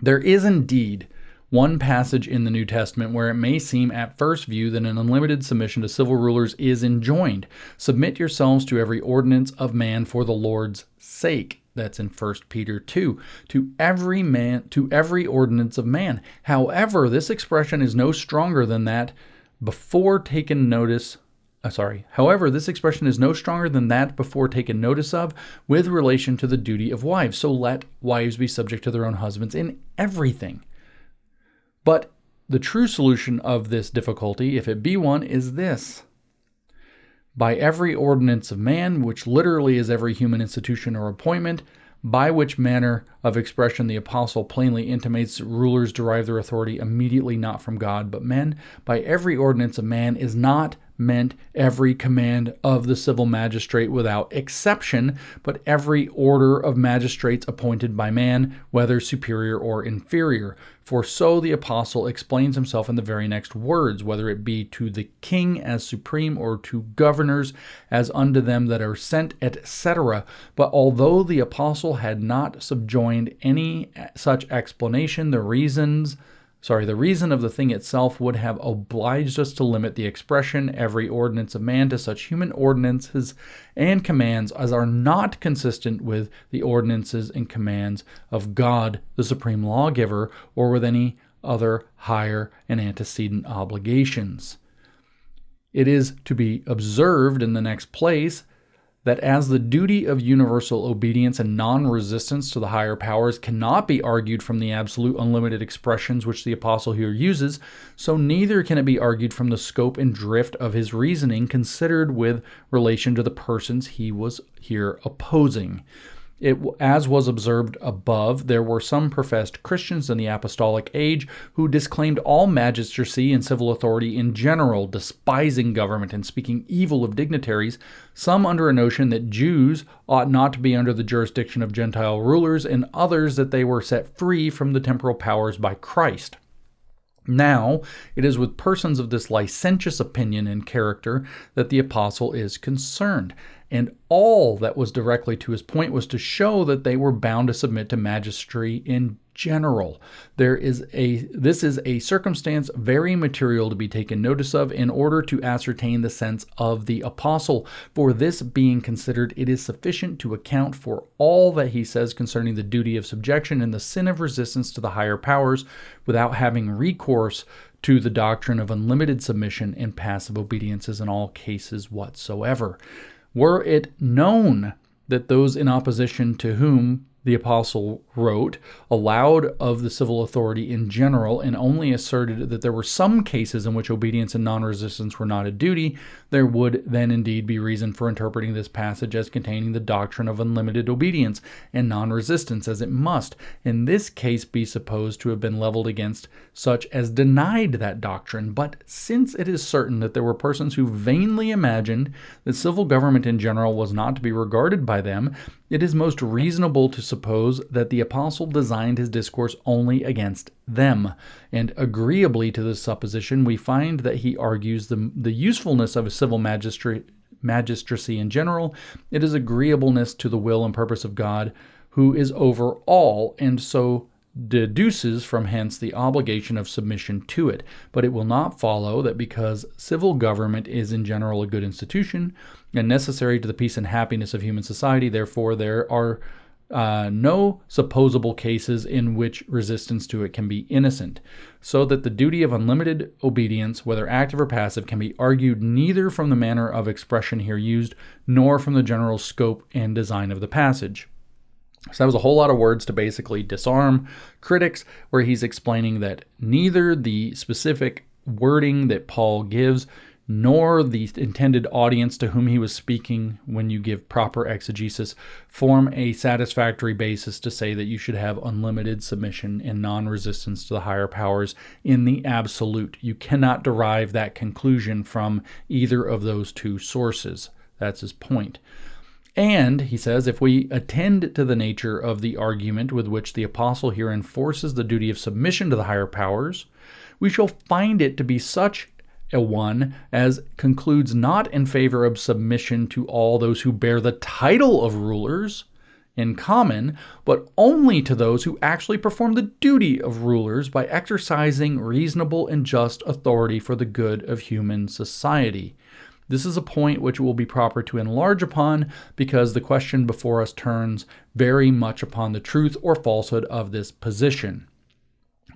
A: There is indeed one passage in the New Testament where it may seem at first view that an unlimited submission to civil rulers is enjoined. Submit yourselves to every ordinance of man for the Lord's sake. That's in 1 Peter 2. To every ordinance of man. However, this expression is no stronger than that before taken notice. However, this expression is no stronger than that before taken notice of with relation to the duty of wives. So let wives be subject to their own husbands in everything. But the true solution of this difficulty, if it be one, is this. By every ordinance of man, which literally is every human institution or appointment, by which manner of expression the apostle plainly intimates rulers derive their authority immediately not from God, but men, by every ordinance of man is not meant every command of the civil magistrate without exception, but every order of magistrates appointed by man, whether superior or inferior. For so the apostle explains himself in the very next words, whether it be to the king as supreme or to governors as unto them that are sent, etc. But although the apostle had not subjoined any such explanation, the reason of the thing itself would have obliged us to limit the expression every ordinance of man to such human ordinances and commands as are not consistent with the ordinances and commands of God, the supreme lawgiver, or with any other higher and antecedent obligations. It is to be observed in the next place that as the duty of universal obedience and non-resistance to the higher powers cannot be argued from the absolute unlimited expressions which the apostle here uses, so neither can it be argued from the scope and drift of his reasoning considered with relation to the persons he was here opposing. As was observed above, there were some professed Christians in the apostolic age who disclaimed all magistracy and civil authority in general, despising government and speaking evil of dignitaries, some under a notion that Jews ought not to be under the jurisdiction of Gentile rulers, and others that they were set free from the temporal powers by Christ. Now, it is with persons of this licentious opinion and character that the apostle is concerned, and all that was directly to his point was to show that they were bound to submit to magistracy in general. This is a circumstance very material to be taken notice of in order to ascertain the sense of the apostle. For this being considered, it is sufficient to account for all that he says concerning the duty of subjection and the sin of resistance to the higher powers, without having recourse to the doctrine of unlimited submission and passive obediences in all cases whatsoever. Were it known that those in opposition to whom the apostle wrote allowed of the civil authority in general and only asserted that there were some cases in which obedience and non-resistance were not a duty, there would then indeed be reason for interpreting this passage as containing the doctrine of unlimited obedience and non-resistance, as it must in this case be supposed to have been leveled against such as denied that doctrine. But since it is certain that there were persons who vainly imagined that civil government in general was not to be regarded by them, it is most reasonable to suppose that the apostle designed his discourse only against them. And agreeably to this supposition, we find that he argues the usefulness of a civil magistracy in general. It is agreeableness to the will and purpose of God, who is over all, and so deduces from hence the obligation of submission to it. But it will not follow that because civil government is in general a good institution and necessary to the peace and happiness of human society, therefore there are no supposable cases in which resistance to it can be innocent, so that the duty of unlimited obedience, whether active or passive, can be argued neither from the manner of expression here used, nor from the general scope and design of the passage. So that was a whole lot of words to basically disarm critics, where he's explaining that neither the specific wording that Paul gives nor the intended audience to whom he was speaking when you give proper exegesis form a satisfactory basis to say that you should have unlimited submission and non-resistance to the higher powers in the absolute. You cannot derive that conclusion from either of those two sources. That's his point. And, he says, if we attend to the nature of the argument with which the apostle here enforces the duty of submission to the higher powers, we shall find it to be such a one as concludes not in favor of submission to all those who bear the title of rulers in common, but only to those who actually perform the duty of rulers by exercising reasonable and just authority for the good of human society. This is a point which will be proper to enlarge upon, because the question before us turns very much upon the truth or falsehood of this position.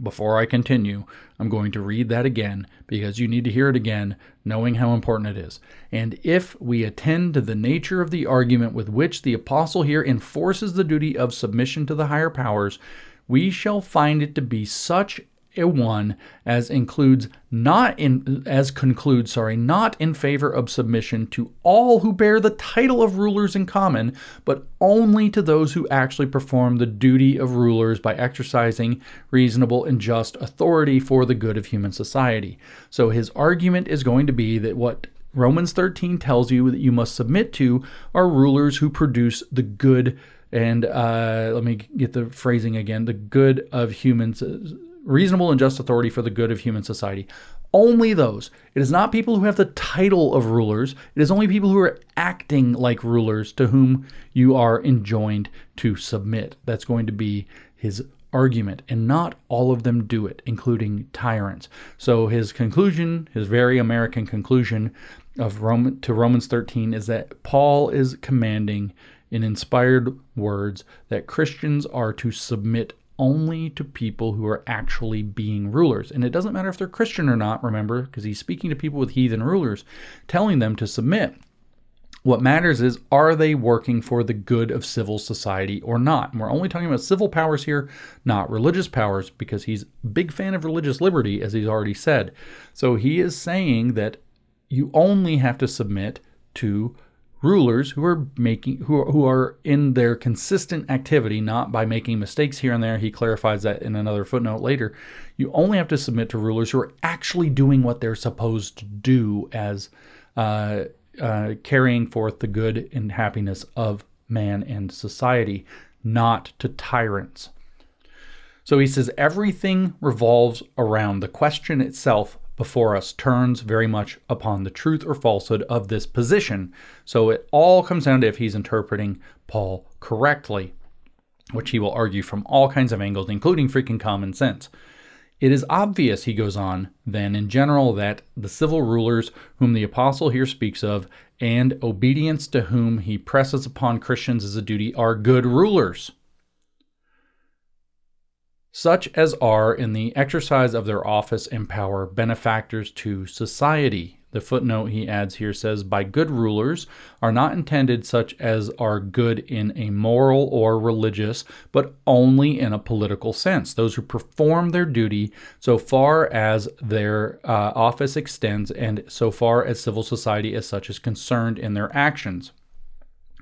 A: Before I continue, I'm going to read that again, because you need to hear it again, knowing how important it is. And if we attend to the nature of the argument with which the apostle here enforces the duty of submission to the higher powers, we shall find it to be such a one as concludes not in favor of submission to all who bear the title of rulers in common, but only to those who actually perform the duty of rulers by exercising reasonable and just authority for the good of human society. So his argument is going to be that what Romans 13 tells you that you must submit to are rulers who produce the good, and let me get the phrasing again, the good of humans, reasonable and just authority for the good of human society. Only those. It is not people who have the title of rulers. It is only people who are acting like rulers to whom you are enjoined to submit. That's going to be his argument. And not all of them do it, including tyrants. So his conclusion, his very American conclusion to Romans 13 is that Paul is commanding in inspired words that Christians are to submit only to people who are actually being rulers. And it doesn't matter if they're Christian or not, remember, because he's speaking to people with heathen rulers, telling them to submit. What matters is, are they working for the good of civil society or not? And we're only talking about civil powers here, not religious powers, because he's a big fan of religious liberty, as he's already said. So he is saying that you only have to submit to rulers who are in their consistent activity, not by making mistakes here and there. He clarifies that in another footnote later. You only have to submit to rulers who are actually doing what they're supposed to do as carrying forth the good and happiness of man and society, not to tyrants. So he says everything revolves around the question itself before us turns very much upon the truth or falsehood of this position. So it all comes down to if he's interpreting Paul correctly, which he will argue from all kinds of angles, including freaking common sense. It is obvious, he goes on, then in general, that the civil rulers whom the apostle here speaks of, and obedience to whom he presses upon Christians as a duty, are good rulers, such as are in the exercise of their office and power benefactors to society. The footnote he adds here says, by good rulers are not intended such as are good in a moral or religious, but only in a political sense. Those who perform their duty so far as their office extends and so far as civil society as such is concerned in their actions.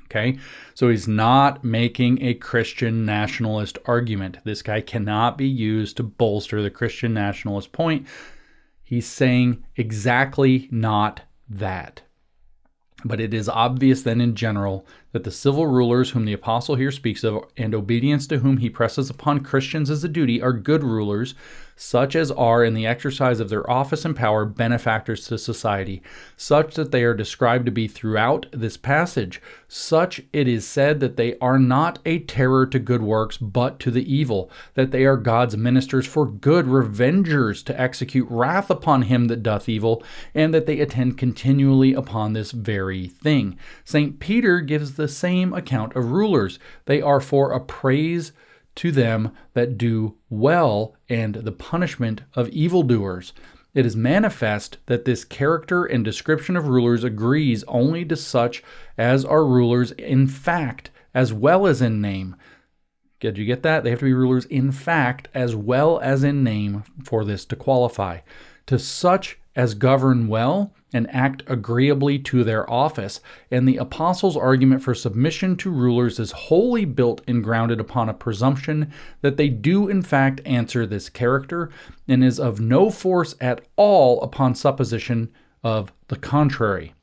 A: Okay, so he's not making a Christian nationalist argument. This guy cannot be used to bolster the Christian nationalist point. He's saying exactly not that. But it is obvious then in general that the civil rulers whom the apostle here speaks of, and obedience to whom he presses upon Christians as a duty, are good rulers, such as are in the exercise of their office and power benefactors to society, such that they are described to be throughout this passage. Such it is said that they are not a terror to good works, but to the evil, that they are God's ministers for good, revengers to execute wrath upon him that doth evil, and that they attend continually upon this very thing. St. Peter gives the same account of rulers. They are for a praise to them that do well, and the punishment of evildoers. It is manifest that this character and description of rulers agrees only to such as are rulers in fact as well as in name. Did you get that? They have to be rulers in fact as well as in name for this to qualify. To such as govern well and act agreeably to their office. And the apostles' argument for submission to rulers is wholly built and grounded upon a presumption that they do in fact answer this character, and is of no force at all upon supposition of the contrary.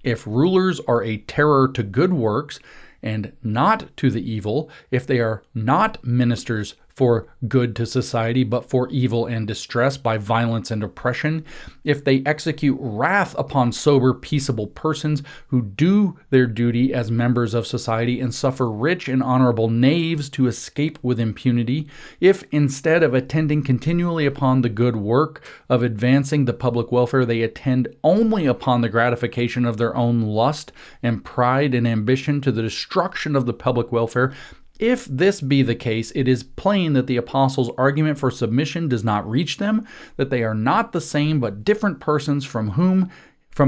A: If rulers are a terror to good works and not to the evil, if they are not ministers for good to society, but for evil and distress by violence and oppression, if they execute wrath upon sober, peaceable persons who do their duty as members of society and suffer rich and honorable knaves to escape with impunity, if instead of attending continually upon the good work of advancing the public welfare, they attend only upon the gratification of their own lust and pride and ambition to the destruction of the public welfare, if this be the case, it is plain that the apostles' argument for submission does not reach them, that they are not the same but different persons from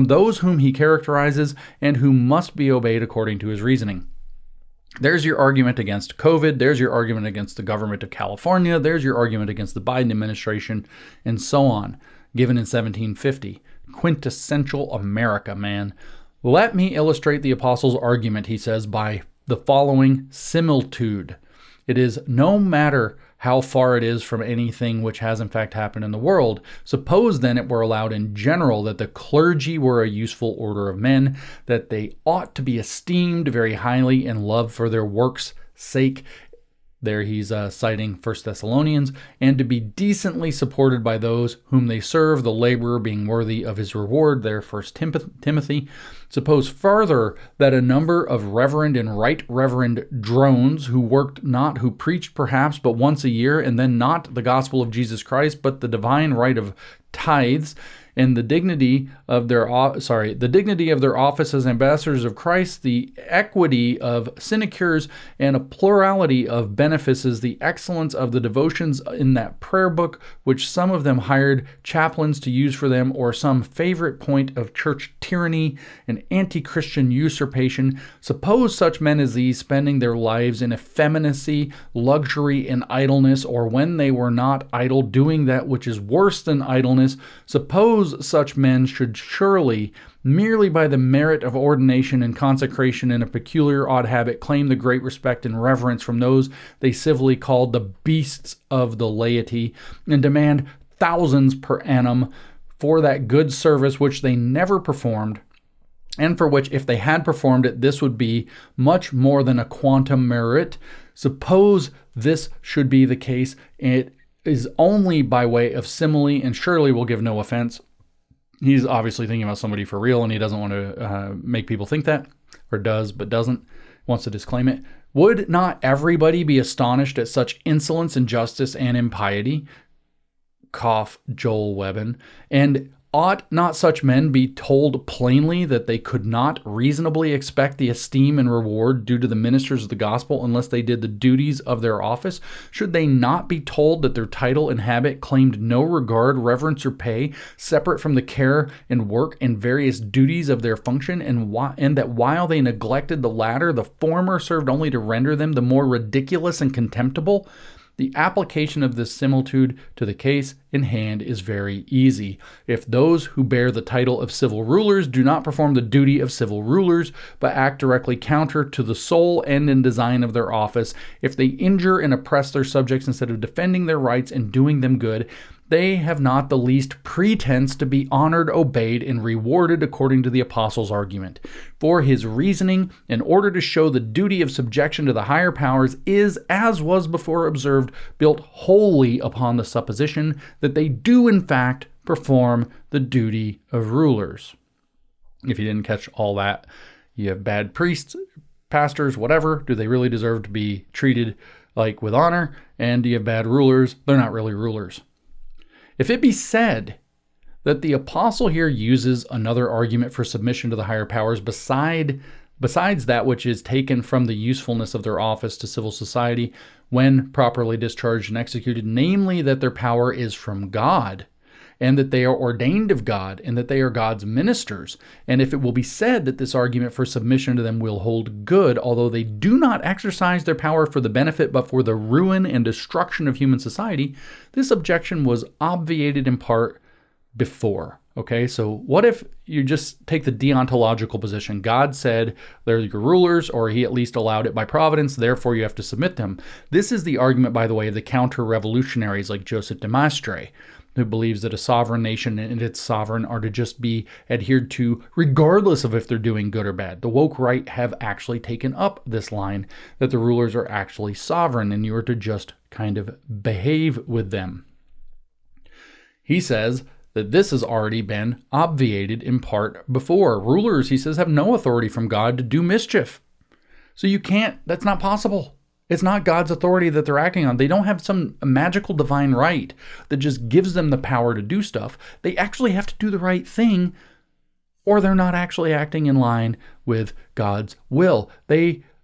A: those whom he characterizes and who must be obeyed according to his reasoning. There's your argument against COVID. There's your argument against the government of California. There's your argument against the Biden administration, and so on, given in 1750. Quintessential America, man. Let me illustrate the apostles' argument, he says, by the following similitude. It is no matter how far it is from anything which has in fact happened in the world. Suppose then it were allowed in general that the clergy were a useful order of men, that they ought to be esteemed very highly and loved for their works' sake. There he's citing 1 Thessalonians, and to be decently supported by those whom they serve, the laborer being worthy of his reward, there 1 Timothy. Suppose further that a number of reverend and right reverend drones who preached perhaps but once a year, and then not the gospel of Jesus Christ, but the divine right of tithes, and the dignity of their office as ambassadors of Christ, the equity of sinecures, and a plurality of benefices, the excellence of the devotions in that prayer book, which some of them hired chaplains to use for them, or some favorite point of church tyranny and anti-Christian usurpation. Suppose such men as these spending their lives in effeminacy, luxury, and idleness, or when they were not idle, doing that which is worse than idleness. Suppose such men should surely, merely by the merit of ordination and consecration in a peculiar odd habit, claim the great respect and reverence from those they civilly called the beasts of the laity, and demand thousands per annum for that good service which they never performed, and for which, if they had performed it, this would be much more than a quantum merit. Suppose this should be the case, it is only by way of simile, and surely will give no offense. He's obviously thinking about somebody for real, and he doesn't want to make people think that, or does but doesn't, wants to disclaim it. Would not everybody be astonished at such insolence, injustice, and impiety? Cough, Joel Webben. And ought not such men be told plainly that they could not reasonably expect the esteem and reward due to the ministers of the gospel unless they did the duties of their office? Should they not be told that their title and habit claimed no regard, reverence, or pay, separate from the care and work and various duties of their function, and that while they neglected the latter, the former served only to render them the more ridiculous and contemptible? The application of this similitude to the case in hand is very easy. If those who bear the title of civil rulers do not perform the duty of civil rulers, but act directly counter to the sole end and design of their office, if they injure and oppress their subjects instead of defending their rights and doing them good, they have not the least pretense to be honored, obeyed, and rewarded according to the apostles' argument. For his reasoning, in order to show the duty of subjection to the higher powers, is, as was before observed, built wholly upon the supposition that they do in fact perform the duty of rulers. If you didn't catch all that, you have bad priests, pastors, whatever. Do they really deserve to be treated like with honor? And do you have bad rulers? They're not really rulers. If it be said that the apostle here uses another argument for submission to the higher powers besides that which is taken from the usefulness of their office to civil society when properly discharged and executed, namely that their power is from God, and that they are ordained of God, and that they are God's ministers. And if it will be said that this argument for submission to them will hold good, although they do not exercise their power for the benefit but for the ruin and destruction of human society, this objection was obviated in part before. Okay, so what if you just take the deontological position? God said they're your rulers, or he at least allowed it by providence, therefore you have to submit them. This is the argument, by the way, of the counter-revolutionaries like Joseph de Maistre, who believes that a sovereign nation and its sovereign are to just be adhered to regardless of if they're doing good or bad. The woke right have actually taken up this line that the rulers are actually sovereign and you are to just kind of behave with them. He says that this has already been obviated in part before. Rulers, he says, have no authority from God to do mischief. So you can't, that's not possible. It's not God's authority that they're acting on. They don't have some magical divine right that just gives them the power to do stuff. They actually have to do the right thing, or they're not actually acting in line with God's will.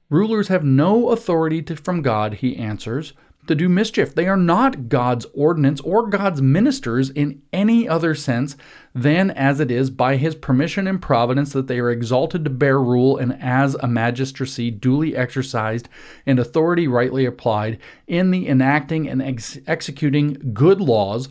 A: Rulers have no authority from God, he answers, to do mischief. They are not God's ordinance or God's ministers in any other sense than as it is by his permission and providence that they are exalted to bear rule and as a magistracy duly exercised and authority rightly applied in the enacting and executing good laws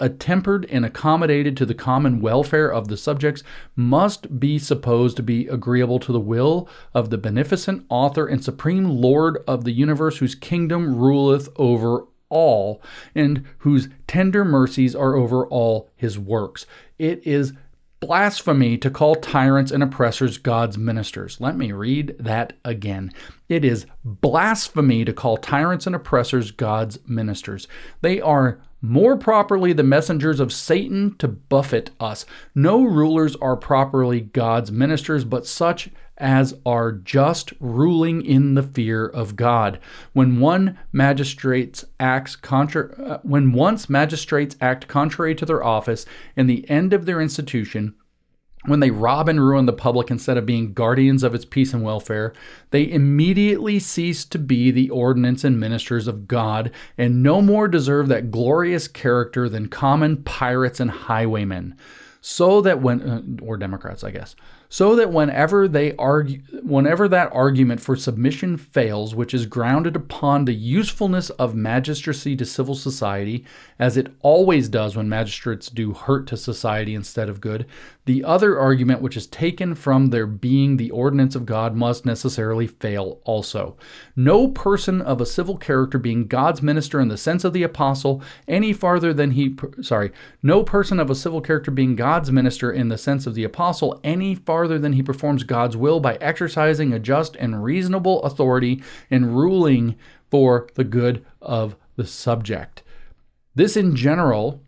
A: attempered and accommodated to the common welfare of the subjects must be supposed to be agreeable to the will of the beneficent author and supreme Lord of the universe, whose kingdom ruleth over all and whose tender mercies are over all his works. It is blasphemy to call tyrants and oppressors God's ministers. Let me read that again. It is blasphemy to call tyrants and oppressors God's ministers. They are more properly the messengers of Satan to buffet us. No rulers are properly God's ministers, but such as are just ruling in the fear of God. When once magistrates act contrary to their office and the end of their institution, when they rob and ruin the public instead of being guardians of its peace and welfare, they immediately cease to be the ordinance and ministers of God, and no more deserve that glorious character than common pirates and highwaymen. So that or Democrats, I guess. So that whenever that argument for submission fails, which is grounded upon the usefulness of magistracy to civil society, as it always does when magistrates do hurt to society instead of good, the other argument, which is taken from their being the ordinance of God, must necessarily fail also. No person of a civil character being God's minister in the sense of the apostle no person of a civil character being God's minister in the sense of the apostle any farther than he performs God's will by exercising a just and reasonable authority and ruling for the good of the subject. This in general,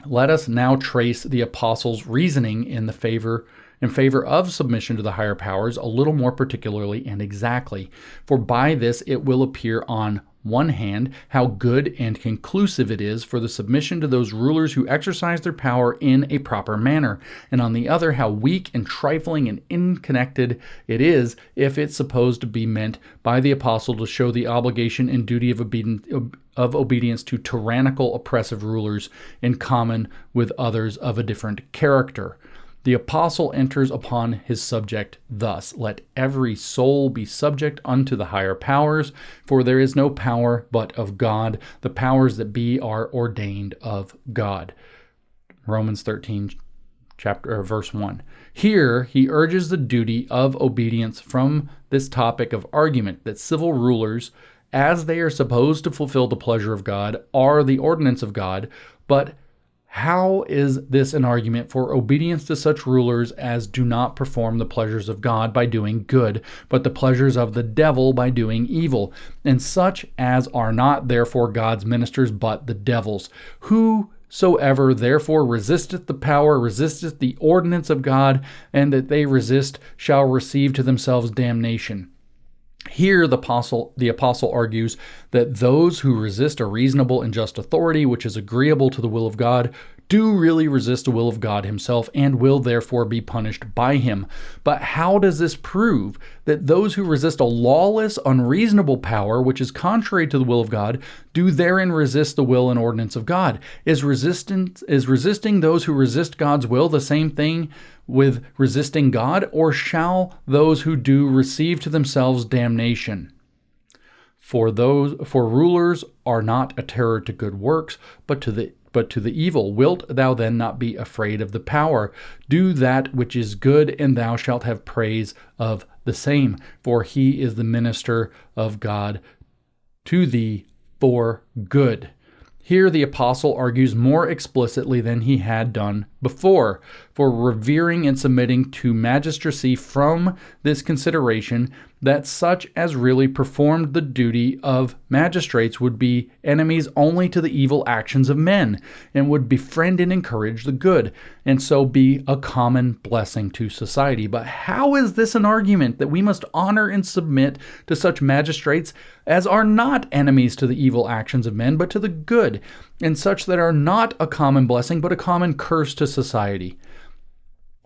A: let us now trace the apostles' reasoning in favor of submission to the higher powers a little more particularly and exactly. For by this it will appear on one hand, how good and conclusive it is for the submission to those rulers who exercise their power in a proper manner, and on the other, how weak and trifling and unconnected it is if it's supposed to be meant by the apostle to show the obligation and duty of obedience to tyrannical, oppressive rulers in common with others of a different character. The apostle enters upon his subject thus: let every soul be subject unto the higher powers, for there is no power but of God. The powers that be are ordained of God. Romans 13, verse 1. Here he urges the duty of obedience from this topic of argument, that civil rulers, as they are supposed to fulfill the pleasure of God, are the ordinance of God, but how is this an argument for obedience to such rulers as do not perform the pleasures of God by doing good, but the pleasures of the devil by doing evil, and such as are not therefore God's ministers, but the devil's? Whosoever therefore resisteth the power, resisteth the ordinance of God, and that they resist shall receive to themselves damnation. Here the apostle argues that those who resist a reasonable and just authority which is agreeable to the will of God do really resist the will of God himself and will therefore be punished by him. But how does this prove that those who resist a lawless, unreasonable power, which is contrary to the will of God, do therein resist the will and ordinance of God? Is resisting those who resist God's will the same thing with resisting God, or shall those who do receive to themselves damnation? For rulers are not a terror to good works, but to the evil. Wilt thou then not be afraid of the power? Do that which is good, and thou shalt have praise of the same. For he is the minister of God to thee for good. Here the apostle argues more explicitly than he had done before, for revering and submitting to magistracy from this consideration that such as really performed the duty of magistrates would be enemies only to the evil actions of men, and would befriend and encourage the good, and so be a common blessing to society. But how is this an argument that we must honor and submit to such magistrates as are not enemies to the evil actions of men, but to the good, and such that are not a common blessing, but a common curse to society?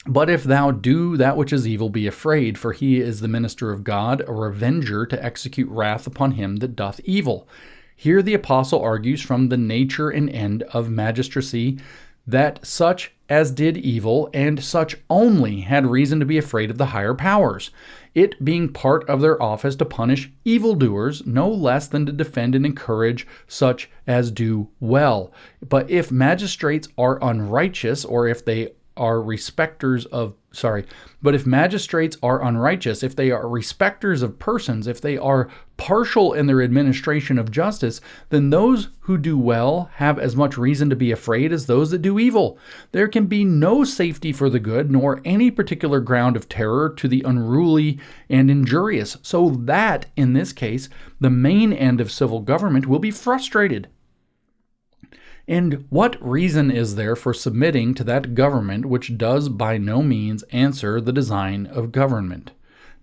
A: But if thou do that which is evil, be afraid, for he is the minister of God, a revenger to execute wrath upon him that doth evil. Here the apostle argues from the nature and end of magistracy that such as did evil, and such only, had reason to be afraid of the higher powers, it being part of their office to punish evildoers, no less than to defend and encourage such as do well. But if magistrates are unrighteous, or if they are if magistrates are unrighteous, if they are respecters of persons, if they are partial in their administration of justice, then those who do well have as much reason to be afraid as those that do evil. There can be no safety for the good, nor any particular ground of terror to the unruly and injurious, so that, in this case, the main end of civil government will be frustrated. And what reason is there for submitting to that government which does by no means answer the design of government?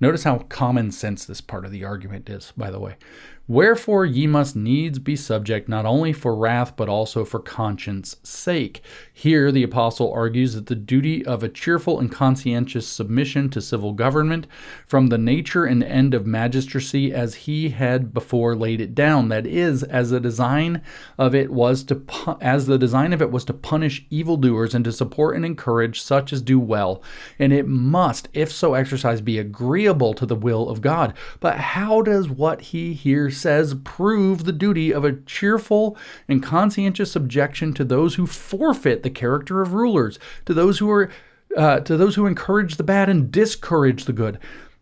A: Notice how common sense this part of the argument is, by the way. Wherefore ye must needs be subject, not only for wrath, but also for conscience' sake. Here the apostle argues that the duty of a cheerful and conscientious submission to civil government, from the nature and end of magistracy as he had before laid it down, that is, as the design of it was to punish evildoers and to support and encourage such as do well, and it must, if so exercised, be agreeable to the will of God. But how does what he here says prove the duty of a cheerful and conscientious subjection to those who forfeit the character of rulers, to those who encourage the bad and discourage the good?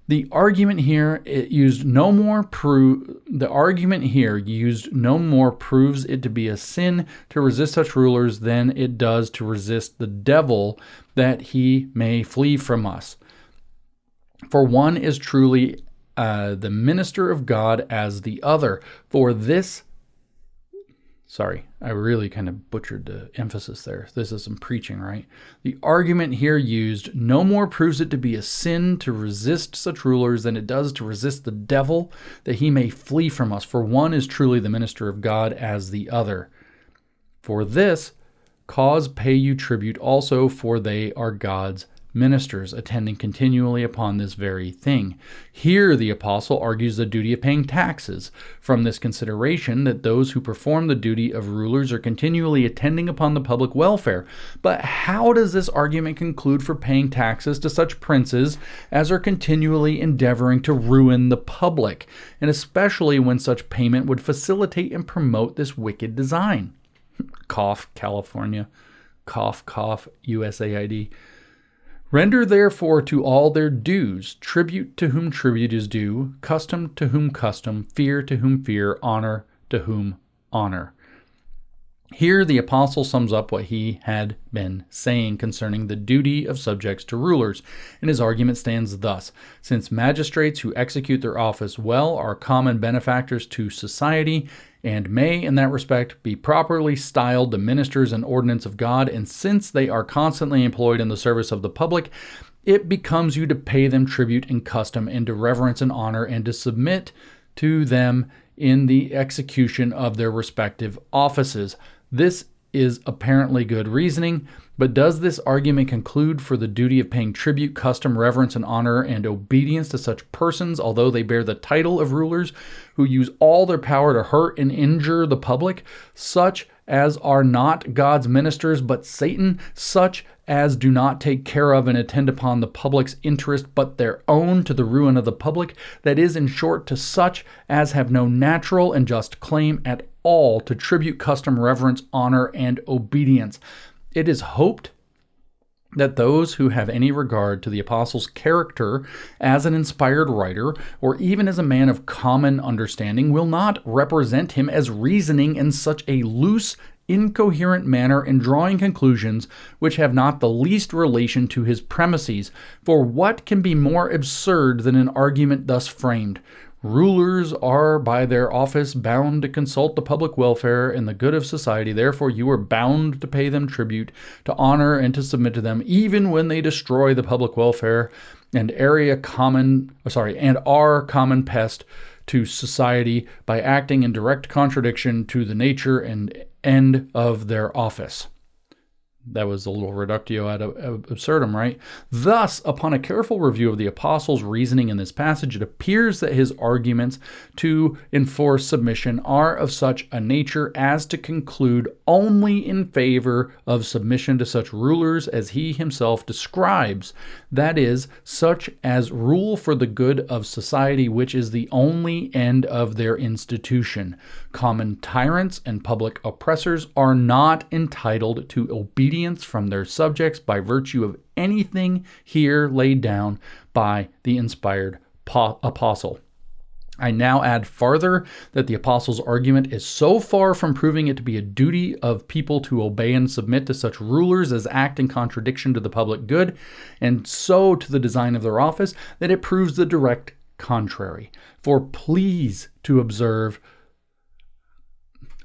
A: The argument here used no more proves it to be a sin to resist such rulers than it does to resist the devil, that he may flee from us. For one is truly the minister of God as the other. I really kind of butchered the emphasis there. This is some preaching, right? The argument here used no more proves it to be a sin to resist such rulers than it does to resist the devil, that he may flee from us. For one is truly the minister of God as the other. For this cause pay you tribute also, for they are God's ministers, attending continually upon this very thing. Here the apostle argues the duty of paying taxes, from this consideration that those who perform the duty of rulers are continually attending upon the public welfare. But how does this argument conclude for paying taxes to such princes as are continually endeavoring to ruin the public, and especially when such payment would facilitate and promote this wicked design? Cough, California. Cough, cough, USAID. Render therefore to all their dues, tribute to whom tribute is due, custom to whom custom, fear to whom fear, honor to whom honor. Here the apostle sums up what he had been saying concerning the duty of subjects to rulers, and his argument stands thus: since magistrates who execute their office well are common benefactors to society, and may, in that respect, be properly styled the ministers and ordinance of God, and since they are constantly employed in the service of the public, it becomes you to pay them tribute and custom, and to reverence and honor, and to submit to them in the execution of their respective offices. This is apparently good reasoning, but does this argument conclude for the duty of paying tribute, custom, reverence, and honor and obedience to such persons, although they bear the title of rulers, who use all their power to hurt and injure the public, such as are not God's ministers but Satan, such as do not take care of and attend upon the public's interest but their own, to the ruin of the public, that is, in short, to such as have no natural and just claim at all to tribute, custom, reverence, honor, and obedience. It is hoped that those who have any regard to the apostle's character as an inspired writer, or even as a man of common understanding, will not represent him as reasoning in such a loose, incoherent manner and drawing conclusions which have not the least relation to his premises. For what can be more absurd than an argument thus framed? Rulers are by their office bound to consult the public welfare and the good of society. Therefore you are bound to pay them tribute, to honor, and to submit to them, even when they destroy the public welfare and are common pest to society by acting in direct contradiction to the nature and end of their office. That was a little reductio ad absurdum, right? Thus, upon a careful review of the apostle's reasoning in this passage, it appears that his arguments to enforce submission are of such a nature as to conclude only in favor of submission to such rulers as he himself describes, that is, such as rule for the good of society, which is the only end of their institution. Common tyrants and public oppressors are not entitled to obedience from their subjects by virtue of anything here laid down by the inspired apostle. I now add farther that the apostle's argument is so far from proving it to be a duty of people to obey and submit to such rulers as act in contradiction to the public good, and so to the design of their office, that it proves the direct contrary. For please to observe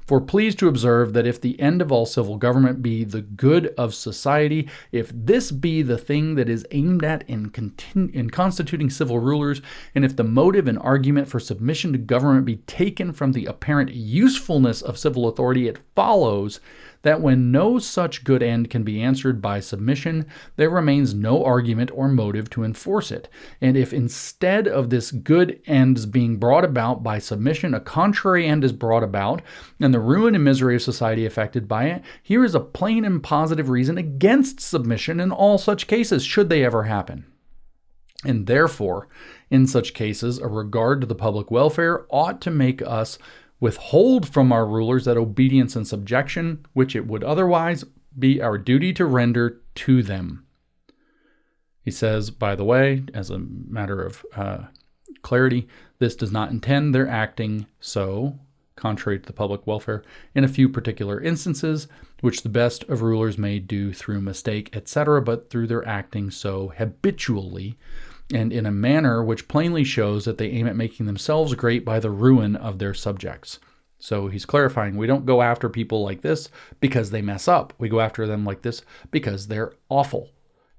A: that if the end of all civil government be the good of society, if this be the thing that is aimed at in constituting civil rulers, and if the motive and argument for submission to government be taken from the apparent usefulness of civil authority, it follows that when no such good end can be answered by submission, there remains no argument or motive to enforce it. And if instead of this good end being brought about by submission, a contrary end is brought about, and the ruin and misery of society affected by it, here is a plain and positive reason against submission in all such cases, should they ever happen. And therefore, in such cases, a regard to the public welfare ought to make us withhold from our rulers that obedience and subjection which it would otherwise be our duty to render to them. He says, by the way, as a matter of clarity, this does not intend their acting so, contrary to the public welfare, in a few particular instances, which the best of rulers may do through mistake, etc., but through their acting so habitually, and in a manner which plainly shows that they aim at making themselves great by the ruin of their subjects. So he's clarifying, we don't go after people like this because they mess up. We go after them like this because they're awful.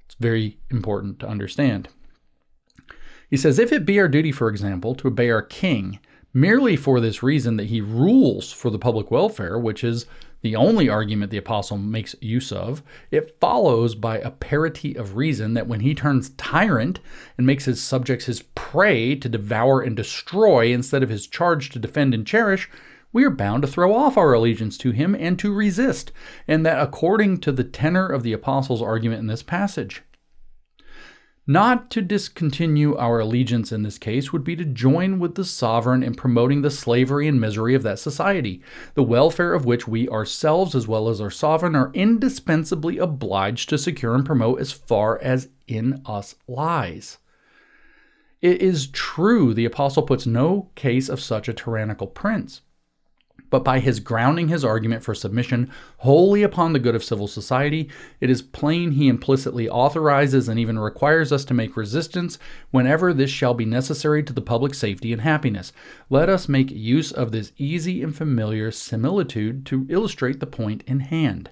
A: It's very important to understand. He says, if it be our duty, for example, to obey our king, merely for this reason that he rules for the public welfare, which is the only argument the apostle makes use of, it follows by a parity of reason that when he turns tyrant and makes his subjects his prey to devour and destroy instead of his charge to defend and cherish, we are bound to throw off our allegiance to him and to resist, and that according to the tenor of the apostle's argument in this passage. Not to discontinue our allegiance in this case would be to join with the sovereign in promoting the slavery and misery of that society, the welfare of which we ourselves as well as our sovereign are indispensably obliged to secure and promote as far as in us lies. It is true the apostle puts no case of such a tyrannical prince, but by his grounding his argument for submission wholly upon the good of civil society, it is plain he implicitly authorizes and even requires us to make resistance whenever this shall be necessary to the public safety and happiness. Let us make use of this easy and familiar similitude to illustrate the point in hand.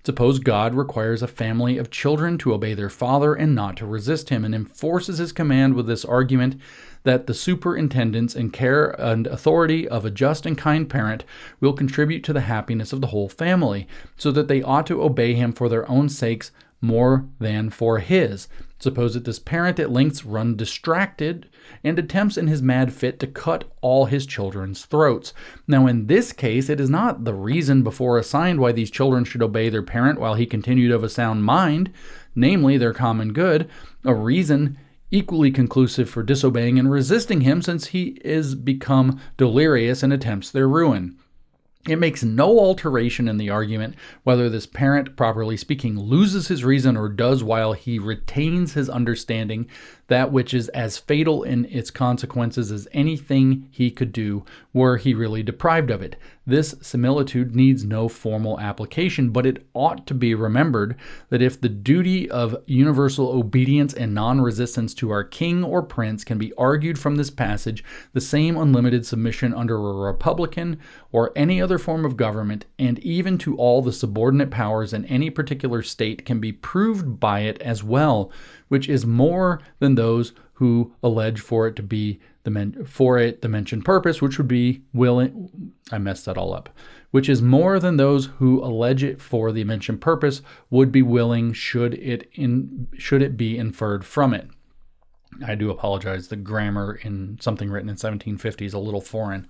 A: Suppose God requires a family of children to obey their father and not to resist him, and enforces his command with this argument that the superintendence and care and authority of a just and kind parent will contribute to the happiness of the whole family, so that they ought to obey him for their own sakes more than for his. Suppose that this parent at length run distracted and attempts in his mad fit to cut all his children's throats. Now in this case, it is not the reason before assigned why these children should obey their parent while he continued of a sound mind, namely their common good, a reason equally conclusive for disobeying and resisting him, since he is become delirious and attempts their ruin. It makes no alteration in the argument whether this parent, properly speaking, loses his reason or does, while he retains his understanding, that which is as fatal in its consequences as anything he could do were he really deprived of it. This similitude needs no formal application, but it ought to be remembered that if the duty of universal obedience and non-resistance to our king or prince can be argued from this passage, the same unlimited submission under a republican or any other form of government, and even to all the subordinate powers in any particular state, can be proved by it as well, which is more than those who allege for it to be the mentioned purpose, which would be willing. I messed that all up. Which is more than those who allege it for the mentioned purpose would be willing, should it be inferred from it. I do apologize. The grammar in something written in 1750 is a little foreign.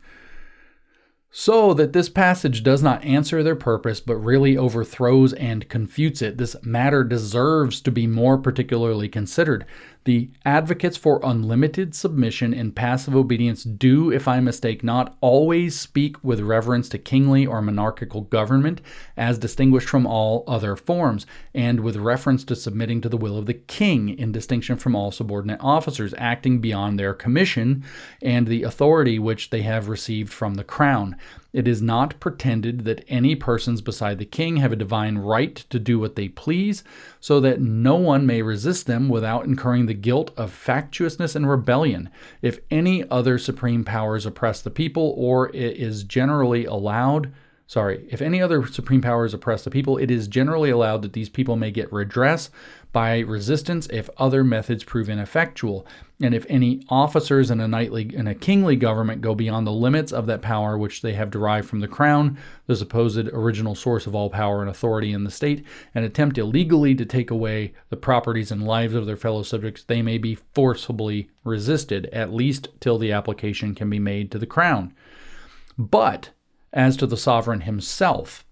A: So that this passage does not answer their purpose, but really overthrows and confutes it, this matter deserves to be more particularly considered. The advocates for unlimited submission and passive obedience do, if I mistake not, always speak with reverence to kingly or monarchical government, as distinguished from all other forms, and with reference to submitting to the will of the king, in distinction from all subordinate officers, acting beyond their commission and the authority which they have received from the crown. It is not pretended that any persons beside the king have a divine right to do what they please, so that no one may resist them without incurring the guilt of factiousness and rebellion. If any other supreme powers oppress the people, or it is generally allowed if any other supreme powers oppress the people, it is generally allowed that these people may get redress by resistance if other methods prove ineffectual. And if any officers in a kingly government go beyond the limits of that power which they have derived from the crown, the supposed original source of all power and authority in the state, and attempt illegally to take away the properties and lives of their fellow subjects, they may be forcibly resisted, at least till the application can be made to the crown. But as to the sovereign himself,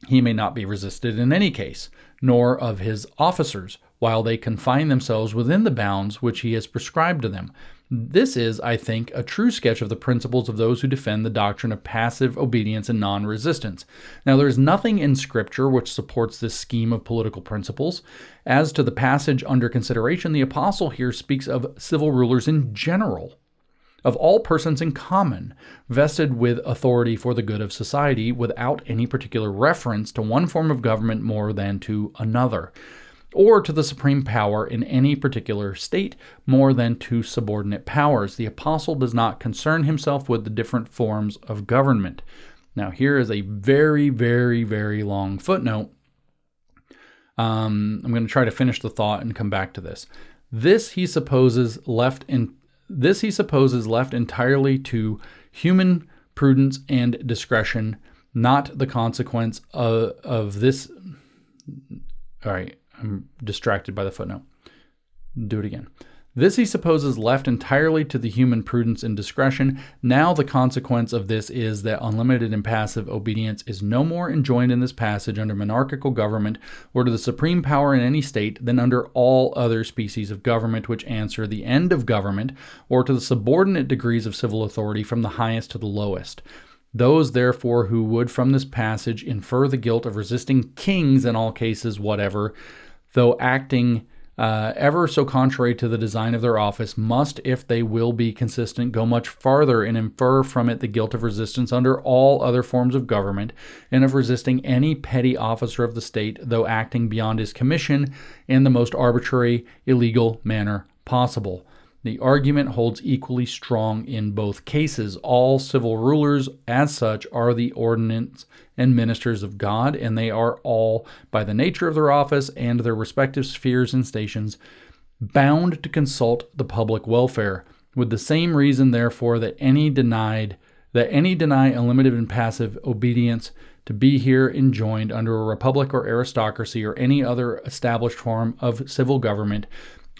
A: he may not be resisted in any case, nor of his officers, while they confine themselves within the bounds which he has prescribed to them. This is, I think, a true sketch of the principles of those who defend the doctrine of passive obedience and non-resistance. Now, there is nothing in Scripture which supports this scheme of political principles. As to the passage under consideration, the apostle here speaks of civil rulers in general, of all persons in common, vested with authority for the good of society, without any particular reference to one form of government more than to another, or to the supreme power in any particular state more than to subordinate powers. The apostle does not concern himself with the different forms of government. Now, here is a very, very, very long footnote. I'm going to try to finish the thought and come back to this. This he supposes left entirely to human prudence and discretion, not the consequence of this. All right, I'm distracted by the footnote. Do it again. This he supposes left entirely to the human prudence and discretion. Now the consequence of this is that unlimited and passive obedience is no more enjoined in this passage under monarchical government or to the supreme power in any state than under all other species of government which answer the end of government, or to the subordinate degrees of civil authority from the highest to the lowest. Those, therefore, who would from this passage infer the guilt of resisting kings in all cases whatever, though acting ever so contrary to the design of their office, must, if they will be consistent, go much farther and infer from it the guilt of resistance under all other forms of government, and of resisting any petty officer of the state, though acting beyond his commission in the most arbitrary, illegal manner possible. The argument holds equally strong in both cases. All civil rulers, as such, are the ordinants and ministers of God, and they are all, by the nature of their office and their respective spheres and stations, bound to consult the public welfare, with the same reason, therefore, that any deny unlimited and passive obedience to be here enjoined under a republic or aristocracy or any other established form of civil government,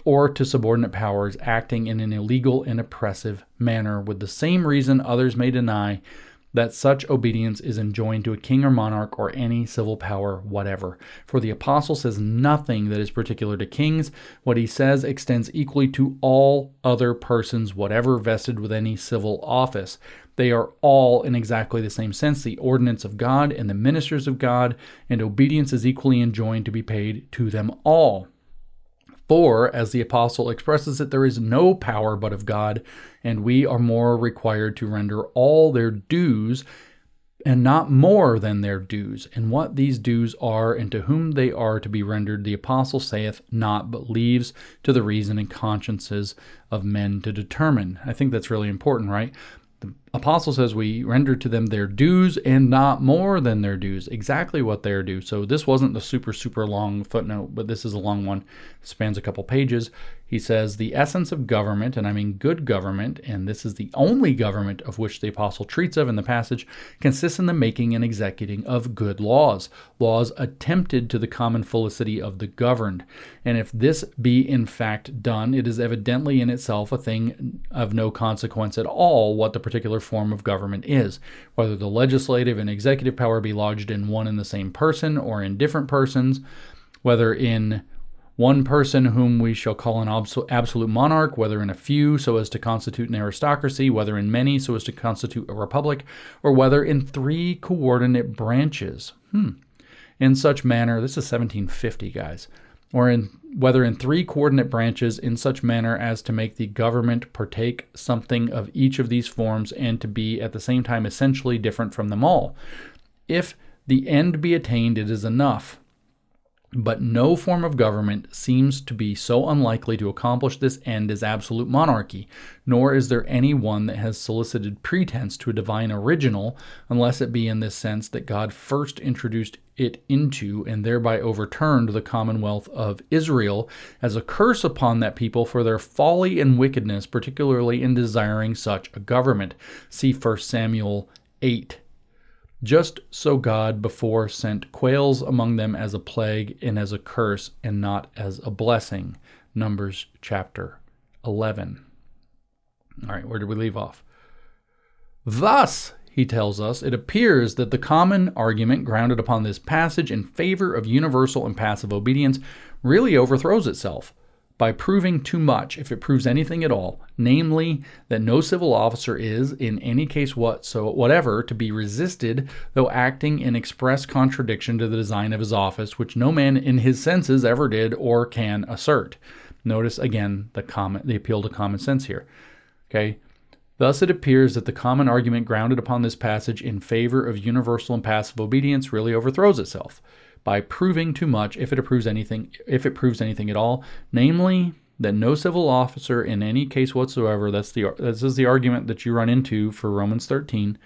A: or to subordinate powers acting in an illegal and oppressive manner, with the same reason others may deny that such obedience is enjoined to a king or monarch or any civil power whatever. For the apostle says nothing that is particular to kings. What he says extends equally to all other persons, whatever vested with any civil office. They are all, in exactly the same sense, the ordinance of God and the ministers of God, and obedience is equally enjoined to be paid to them all. For, as the apostle expresses it, there is no power but of God, and we are more required to render all their dues, and not more than their dues. And what these dues are, and to whom they are to be rendered, the apostle saith not, but leaves to the reason and consciences of men to determine. I think that's really important, right? The apostle says we render to them their dues and not more than their dues, exactly what they are due. So this wasn't the super long footnote, but this is a long one. It spans a couple pages. He says the essence of government, and I mean good government, and this is the only government of which the apostle treats of in the passage, consists in the making and executing of good laws, laws attempted to the common felicity of the governed. And if this be in fact done, it is evidently in itself a thing of no consequence at all what the particular form of government is, whether the legislative and executive power be lodged in one and the same person or in different persons, whether in one person whom we shall call an absolute monarch, whether in a few so as to constitute an aristocracy, whether in many so as to constitute a republic, or whether in three coordinate branches. In such manner, this is 1750, guys, or whether in three coordinate branches in such manner as to make the government partake something of each of these forms and to be at the same time essentially different from them all. If the end be attained, it is enough. But no form of government seems to be so unlikely to accomplish this end as absolute monarchy, nor is there any one that has solicited pretense to a divine original, unless it be in this sense that God first introduced it into and thereby overturned the commonwealth of Israel as a curse upon that people for their folly and wickedness, particularly in desiring such a government. See 1 Samuel 8. Just so God before sent quails among them as a plague and as a curse and not as a blessing. Numbers chapter 11. All right, where did we leave off? Thus, he tells us, it appears that the common argument grounded upon this passage in favor of universal and passive obedience really overthrows itself by proving too much, if it proves anything at all, namely that no civil officer is, in any case whatever, to be resisted, though acting in express contradiction to the design of his office, which no man in his senses ever did or can assert. Notice again the appeal to common sense here. Okay. Thus it appears that the common argument grounded upon this passage in favor of universal and passive obedience really overthrows itself by proving too much, if it proves anything at all, namely that no civil officer in any case whatsoever, this is the argument that you run into for Romans 13,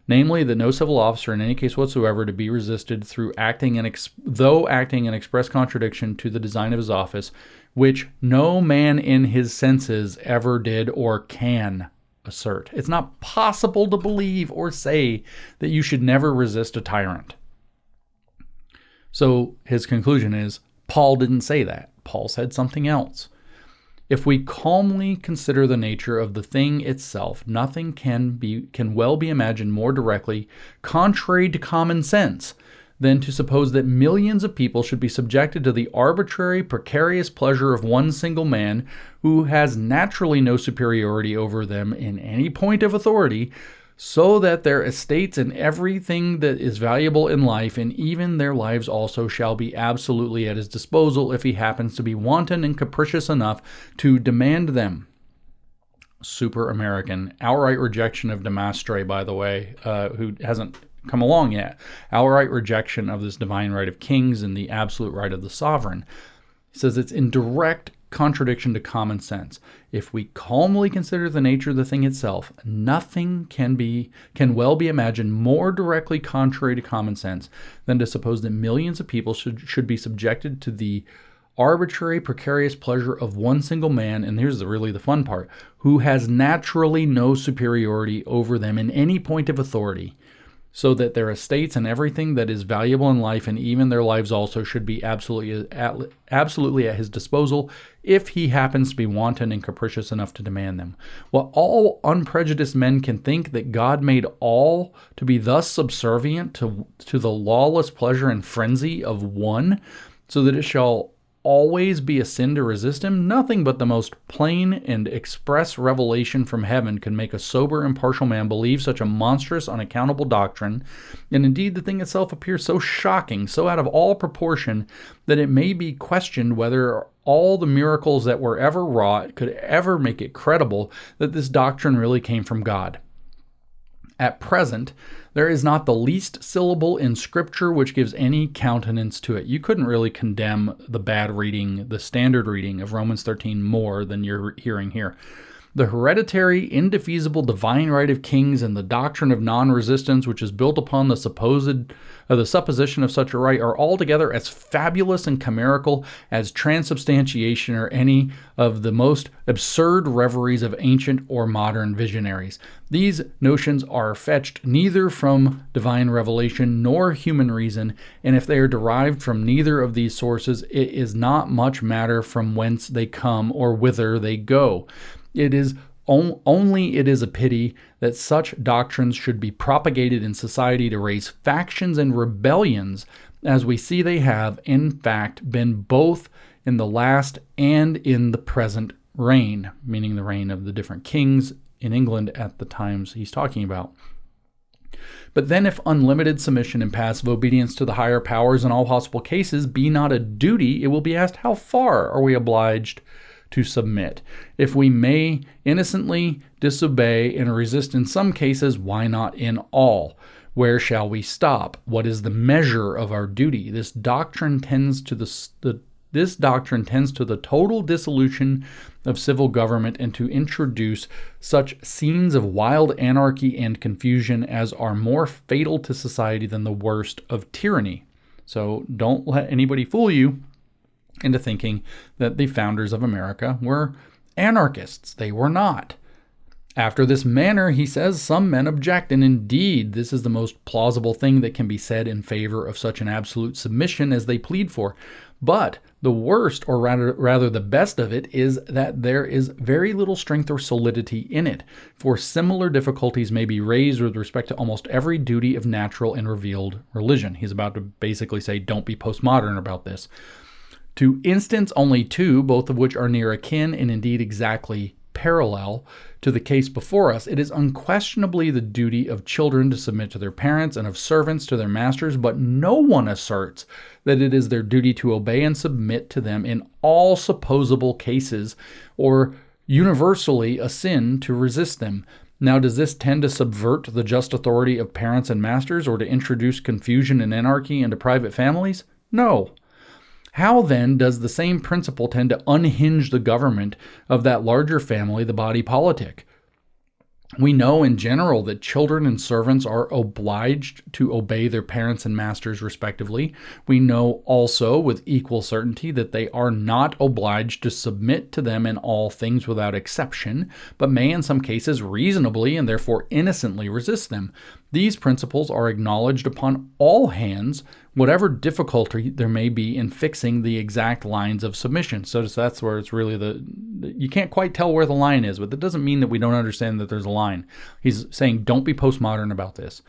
A: namely that no civil officer in any case whatsoever to be resisted through acting in express contradiction to the design of his office, which no man in his senses ever did or can assert. It's not possible to believe or say that you should never resist a tyrant. So his conclusion is, Paul didn't say that. Paul said something else. If we calmly consider the nature of the thing itself, nothing can well be imagined more directly contrary to common sense than to suppose that millions of people should be subjected to the arbitrary, precarious pleasure of one single man who has naturally no superiority over them in any point of authority, so that their estates and everything that is valuable in life, and even their lives also, shall be absolutely at his disposal if he happens to be wanton and capricious enough to demand them. Super American. Outright rejection of Demastre, by the way, who hasn't come along yet. Outright rejection of this divine right of kings and the absolute right of the sovereign. He says it's in direct contradiction to common sense. If we calmly consider the nature of the thing itself, nothing can well be imagined more directly contrary to common sense than to suppose that millions of people should be subjected to the arbitrary, precarious pleasure of one single man, and here's really the fun part, who has naturally no superiority over them in any point of authority, so that their estates and everything that is valuable in life, and even their lives also, should be absolutely at his disposal if he happens to be wanton and capricious enough to demand them. While all unprejudiced men can think that God made all to be thus subservient to the lawless pleasure and frenzy of one, so that it shall always be a sin to resist him, nothing but the most plain and express revelation from heaven could make a sober, impartial man believe such a monstrous, unaccountable doctrine. And indeed, the thing itself appears so shocking, so out of all proportion, that it may be questioned whether all the miracles that were ever wrought could ever make it credible that this doctrine really came from God. At present, there is not the least syllable in Scripture which gives any countenance to it. You couldn't really condemn the bad reading, the standard reading of Romans 13 more than you're hearing here. The hereditary, indefeasible divine right of kings and the doctrine of non-resistance, which is built upon the supposition of such a right, are altogether as fabulous and chimerical as transubstantiation or any of the most absurd reveries of ancient or modern visionaries. These notions are fetched neither from divine revelation nor human reason, and if they are derived from neither of these sources, it is not much matter from whence they come or whither they go. It is a pity that such doctrines should be propagated in society to raise factions and rebellions, as we see they have, in fact, been both in the last and in the present reign, meaning the reign of the different kings in England at the times he's talking about. But then if unlimited submission and passive obedience to the higher powers in all possible cases be not a duty, it will be asked, how far are we obliged to submit? If we may innocently disobey and resist in some cases, why not in all? Where shall we stop? What is the measure of our duty? This doctrine tends to the total dissolution of civil government and to introduce such scenes of wild anarchy and confusion as are more fatal to society than the worst of tyranny. So don't let anybody fool you into thinking that the founders of America were anarchists. They were not. After this manner, he says, some men object, and indeed, this is the most plausible thing that can be said in favor of such an absolute submission as they plead for. But the worst, or rather the best of it, is that there is very little strength or solidity in it, for similar difficulties may be raised with respect to almost every duty of natural and revealed religion. He's about to basically say, don't be postmodern about this. To instance only two, both of which are near akin and indeed exactly parallel to the case before us, it is unquestionably the duty of children to submit to their parents and of servants to their masters, but no one asserts that it is their duty to obey and submit to them in all supposable cases, or universally a sin to resist them. Now, does this tend to subvert the just authority of parents and masters, or to introduce confusion and anarchy into private families? No. How then does the same principle tend to unhinge the government of that larger family, the body politic? We know in general that children and servants are obliged to obey their parents and masters respectively. We know also with equal certainty that they are not obliged to submit to them in all things without exception, but may in some cases reasonably and therefore innocently resist them. These principles are acknowledged upon all hands, whatever difficulty there may be in fixing the exact lines of submission. So that's where it's really you can't quite tell where the line is, but that doesn't mean that we don't understand that there's a line. He's saying, don't be postmodern about this.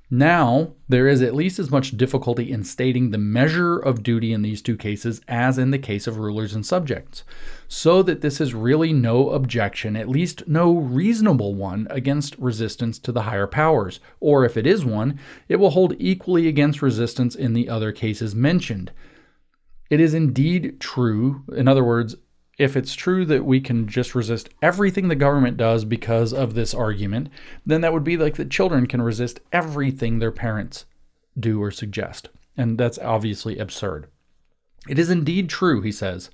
A: Now, there is at least as much difficulty in stating the measure of duty in these two cases as in the case of rulers and subjects, so that this is really no objection, at least no reasonable one, against resistance to the higher powers, or if it is one, it will hold equally against resistance in the other cases mentioned. It is indeed true, in other words, if it's true that we can just resist everything the government does because of this argument, then that would be like that children can resist everything their parents do or suggest. And that's obviously absurd. It is indeed true, he says,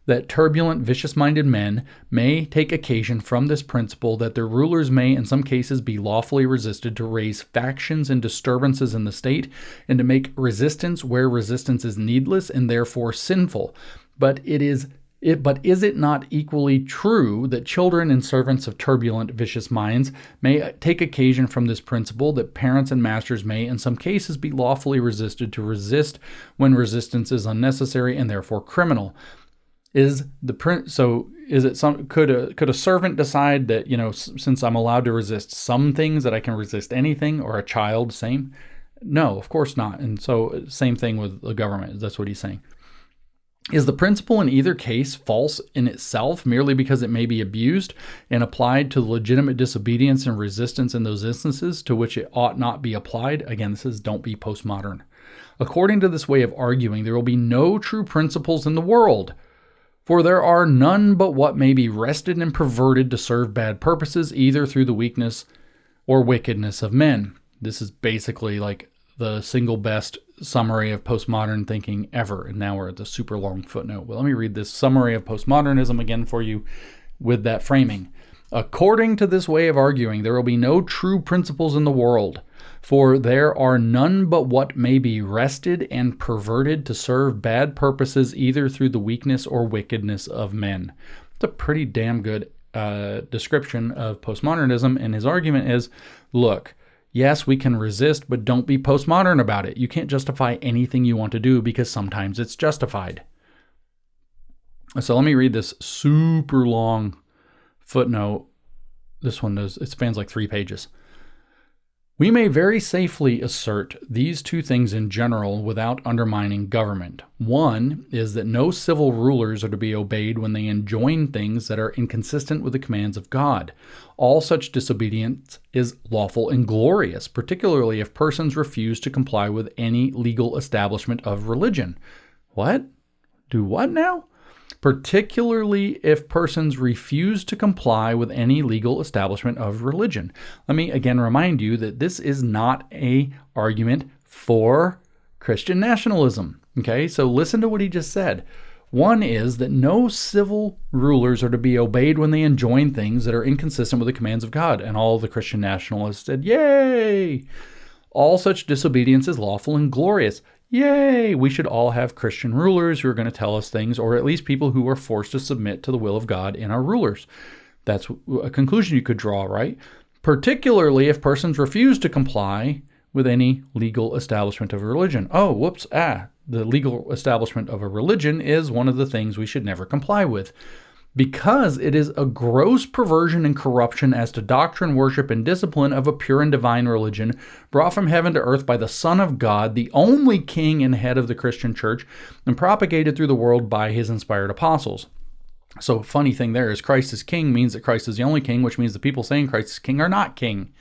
A: that turbulent, vicious-minded men may take occasion from this principle that their rulers may in some cases be lawfully resisted to raise factions and disturbances in the state, and to make resistance where resistance is needless and therefore sinful. But is it not equally true that children and servants of turbulent, vicious minds may take occasion from this principle that parents and masters may in some cases be lawfully resisted to resist when resistance is unnecessary and therefore criminal? Could a servant decide that, since I'm allowed to resist some things, that I can resist anything, or a child same? No, of course not. And so same thing with the government. That's what he's saying. Is the principle in either case false in itself merely because it may be abused and applied to legitimate disobedience and resistance in those instances to which it ought not be applied? Again, this is don't be postmodern. According to this way of arguing, there will be no true principles in the world, for there are none but what may be wrested and perverted to serve bad purposes, either through the weakness or wickedness of men. This is basically like the single best summary of postmodern thinking ever. And now we're at the super long footnote. Well, let me read this summary of postmodernism again for you with that framing. According to this way of arguing, there will be no true principles in the world, for there are none but what may be wrested and perverted to serve bad purposes, either through the weakness or wickedness of men. It's a pretty damn good description of postmodernism, and his argument is, look, yes, we can resist, but don't be postmodern about it. You can't justify anything you want to do because sometimes it's justified. So let me read this super long footnote. This one it spans like 3 pages. We may very safely assert these two things in general without undermining government. One is that no civil rulers are to be obeyed when they enjoin things that are inconsistent with the commands of God. All such disobedience is lawful and glorious, particularly if persons refuse to comply with any legal establishment of religion. What? Do what now? Particularly if persons refuse to comply with any legal establishment of religion. Let me again remind you that this is not an argument for Christian nationalism. Okay, so listen to what he just said. One is that no civil rulers are to be obeyed when they enjoin things that are inconsistent with the commands of God. And all the Christian nationalists said, yay! All such disobedience is lawful and glorious. Yay! We should all have Christian rulers who are going to tell us things, or at least people who are forced to submit to the will of God in our rulers. That's a conclusion you could draw, right? Particularly if persons refuse to comply with any legal establishment of religion. Oh, whoops, the legal establishment of a religion is one of the things we should never comply with, because it is a gross perversion and corruption as to doctrine, worship, and discipline of a pure and divine religion brought from heaven to earth by the Son of God, the only King and head of the Christian church, and propagated through the world by his inspired apostles. So funny thing there is Christ is king means that Christ is the only king, which means the people saying Christ is king are not king.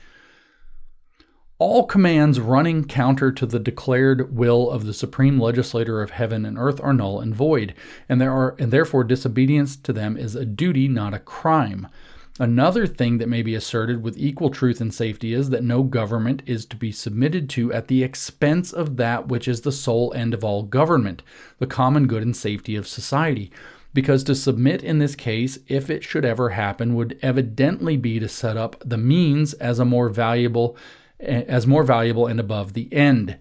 A: All commands running counter to the declared will of the supreme legislator of heaven and earth are null and void, and therefore disobedience to them is a duty, not a crime. Another thing that may be asserted with equal truth and safety is that no government is to be submitted to at the expense of that which is the sole end of all government, the common good and safety of society. Because to submit in this case, if it should ever happen, would evidently be to set up the means as more valuable and above the end,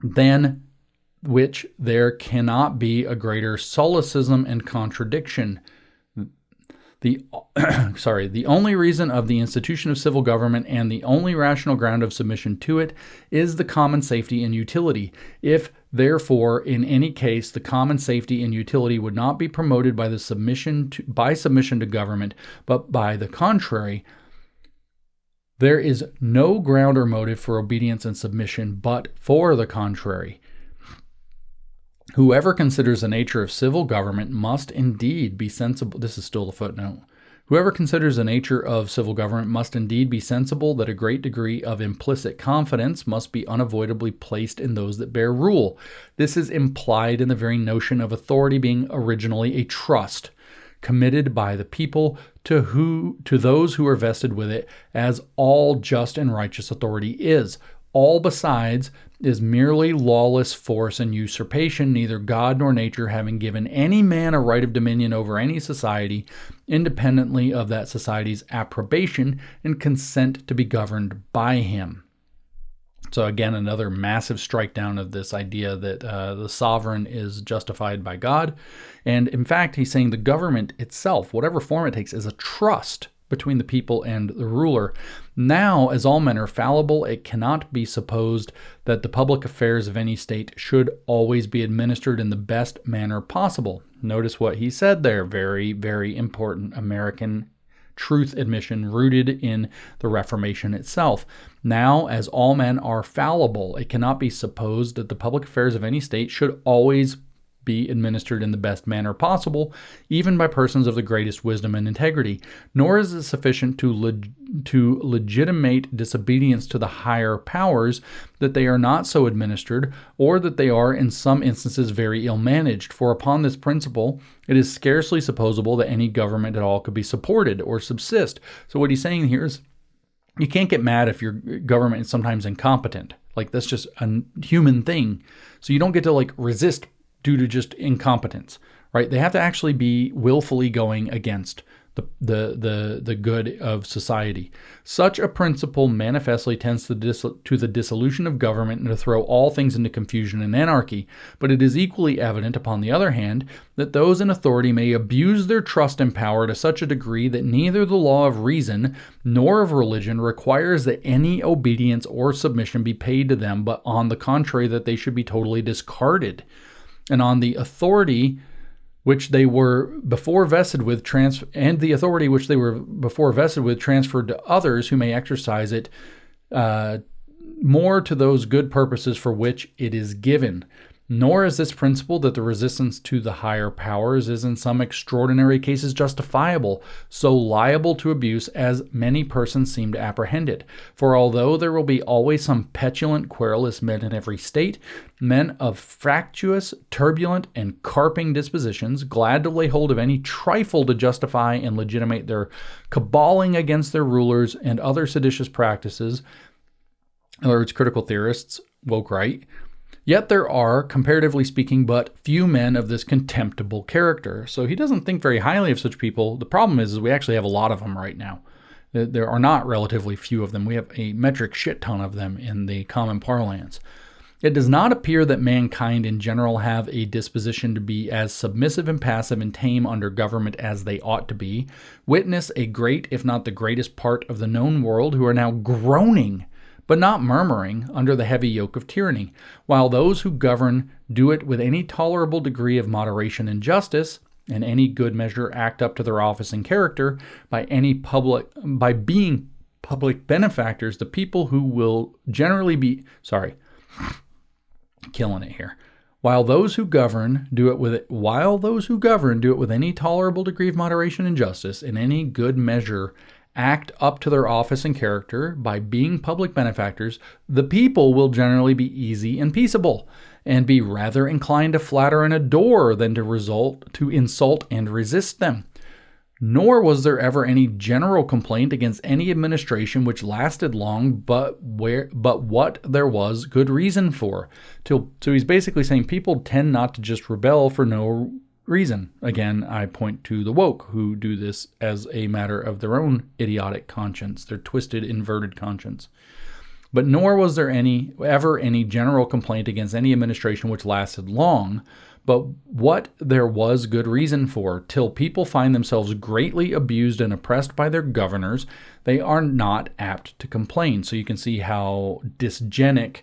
A: than which there cannot be a greater solecism and contradiction. The only reason of the institution of civil government and the only rational ground of submission to it is the common safety and utility. If, therefore, in any case, the common safety and utility would not be promoted by submission to government, but by the contrary, there is no ground or motive for obedience and submission, but for the contrary. Whoever considers the nature of civil government must indeed be sensible. This is still the footnote. Whoever considers the nature of civil government must indeed be sensible that a great degree of implicit confidence must be unavoidably placed in those that bear rule. This is implied in the very notion of authority being originally a trust, committed by the people to those who are vested with it, as all just and righteous authority is. All besides is merely lawless force and usurpation, neither God nor nature having given any man a right of dominion over any society, independently of that society's approbation and consent to be governed by him. So again, another massive strike down of this idea that the sovereign is justified by God. And in fact, he's saying the government itself, whatever form it takes, is a trust between the people and the ruler. Now, as all men are fallible, it cannot be supposed that the public affairs of any state should always be administered in the best manner possible. Notice what he said there. Very, very important American truth admission rooted in the Reformation itself. Now, as all men are fallible, it cannot be supposed that the public affairs of any state should always be administered in the best manner possible, even by persons of the greatest wisdom and integrity. Nor is it sufficient to legitimate disobedience to the higher powers that they are not so administered, or that they are in some instances very ill managed. For upon this principle, it is scarcely supposable that any government at all could be supported or subsist. So what he's saying here is, you can't get mad if your government is sometimes incompetent. Like, that's just a human thing. So you don't get to resist due to just incompetence, right? They have to actually be willfully going against the good of society. Such a principle manifestly tends to the dissolution of government and to throw all things into confusion and anarchy. But it is equally evident, upon the other hand, that those in authority may abuse their trust and power to such a degree that neither the law of reason nor of religion requires that any obedience or submission be paid to them, but on the contrary, that they should be totally discarded. And on the authority which they were before vested with transferred to others who may exercise it more to those good purposes for which it is given. Nor is this principle that the resistance to the higher powers is in some extraordinary cases justifiable, so liable to abuse as many persons seem to apprehend it. For although there will be always some petulant, querulous men in every state, men of fractious, turbulent, and carping dispositions, glad to lay hold of any trifle to justify and legitimate their caballing against their rulers and other seditious practices, in other words, critical theorists, woke right, yet there are, comparatively speaking, but few men of this contemptible character. So he doesn't think very highly of such people. The problem is we actually have a lot of them right now. There are not relatively few of them. We have a metric shit ton of them in the common parlance. It does not appear that mankind in general have a disposition to be as submissive and passive and tame under government as they ought to be. Witness a great, if not the greatest part of the known world, who are now groaning but not murmuring under the heavy yoke of tyranny, while those who govern do it with any tolerable degree of moderation and justice, and any good measure act up to their office and character by being public benefactors. The people who will generally be killing it here. While those who govern do it with any tolerable degree of moderation and justice, in any good measure act up to their office and character by being public benefactors, the people will generally be easy and peaceable, and be rather inclined to flatter and adore than to insult and resist them. Nor was there ever any general complaint against any administration which lasted long, but what there was good reason for. So he's basically saying people tend not to just rebel for no reason. Again, I point to the woke, who do this as a matter of their own idiotic conscience, their twisted, inverted conscience. But nor was there ever any general complaint against any administration which lasted long, but what there was good reason for. Till people find themselves greatly abused and oppressed by their governors, they are not apt to complain. So you can see how dysgenic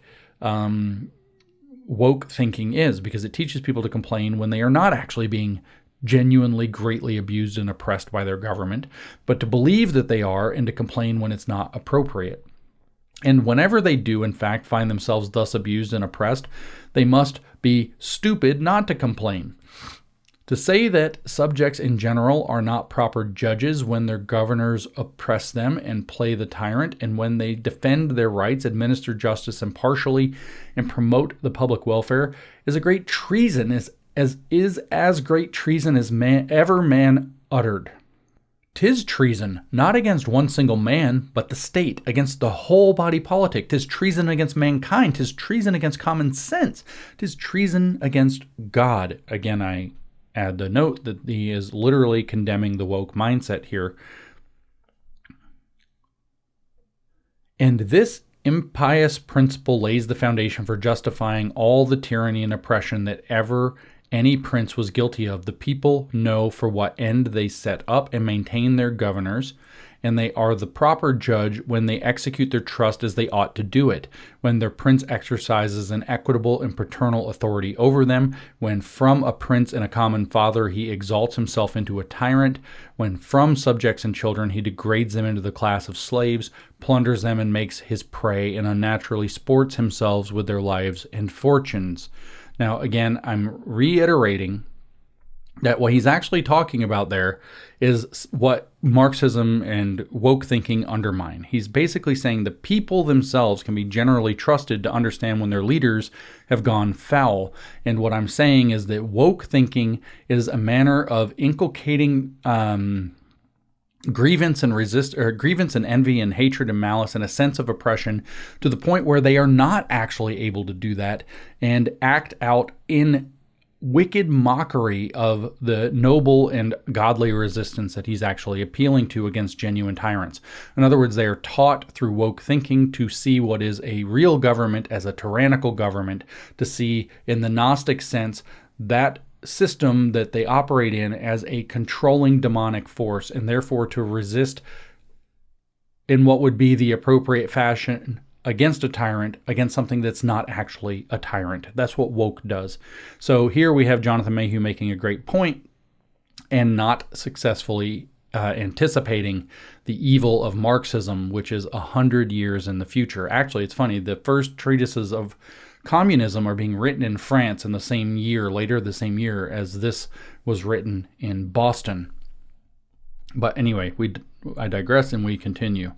A: woke thinking is, because it teaches people to complain when they are not actually being genuinely greatly abused and oppressed by their government, but to believe that they are and to complain when it's not appropriate. And whenever they do, in fact, find themselves thus abused and oppressed, they must be stupid not to complain. To say that subjects in general are not proper judges when their governors oppress them and play the tyrant, and when they defend their rights, administer justice impartially, and promote the public welfare, is a great treason, as great treason as man uttered. 'Tis treason, not against one single man, but the state, against the whole body politic. 'Tis treason against mankind. 'Tis treason against common sense. 'Tis treason against God. Again, I add the note that he is literally condemning the woke mindset here. And this impious principle lays the foundation for justifying all the tyranny and oppression that ever any prince was guilty of. The people know for what end they set up and maintain their governors, and they are the proper judge when they execute their trust as they ought to do it, when their prince exercises an equitable and paternal authority over them, when from a prince and a common father he exalts himself into a tyrant, when from subjects and children he degrades them into the class of slaves, plunders them and makes his prey, and unnaturally sports himself with their lives and fortunes. Now, again, I'm reiterating that what he's actually talking about there is what Marxism and woke thinking undermine. He's basically saying the people themselves can be generally trusted to understand when their leaders have gone foul. And what I'm saying is that woke thinking is a manner of inculcating grievance and envy and hatred and malice and a sense of oppression to the point where they are not actually able to do that and act out in wicked mockery of the noble and godly resistance that he's actually appealing to against genuine tyrants. In other words, they are taught through woke thinking to see what is a real government as a tyrannical government, to see in the Gnostic sense that system that they operate in as a controlling demonic force, and therefore to resist in what would be the appropriate fashion against a tyrant, against something that's not actually a tyrant. That's what woke does. So here we have Jonathan Mayhew making a great point and not successfully anticipating the evil of Marxism, which is 100 years in the future. Actually, it's funny, the first treatises of communism are being written in France in the same year, later the same year as this was written in Boston. But anyway, I digress and we continue.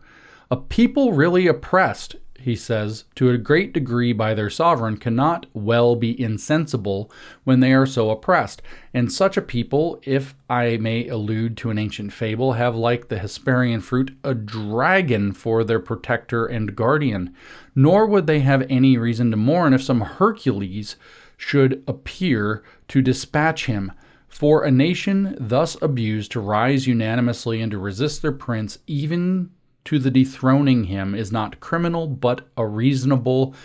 A: A people really oppressed, he says, to a great degree by their sovereign cannot well be insensible when they are so oppressed. And such a people, if I may allude to an ancient fable, have like the Hesperian fruit a dragon for their protector and guardian. Nor would they have any reason to mourn if some Hercules should appear to dispatch him. For a nation thus abused to rise unanimously and to resist their prince, even to the dethroning him, is not criminal, but a reasonable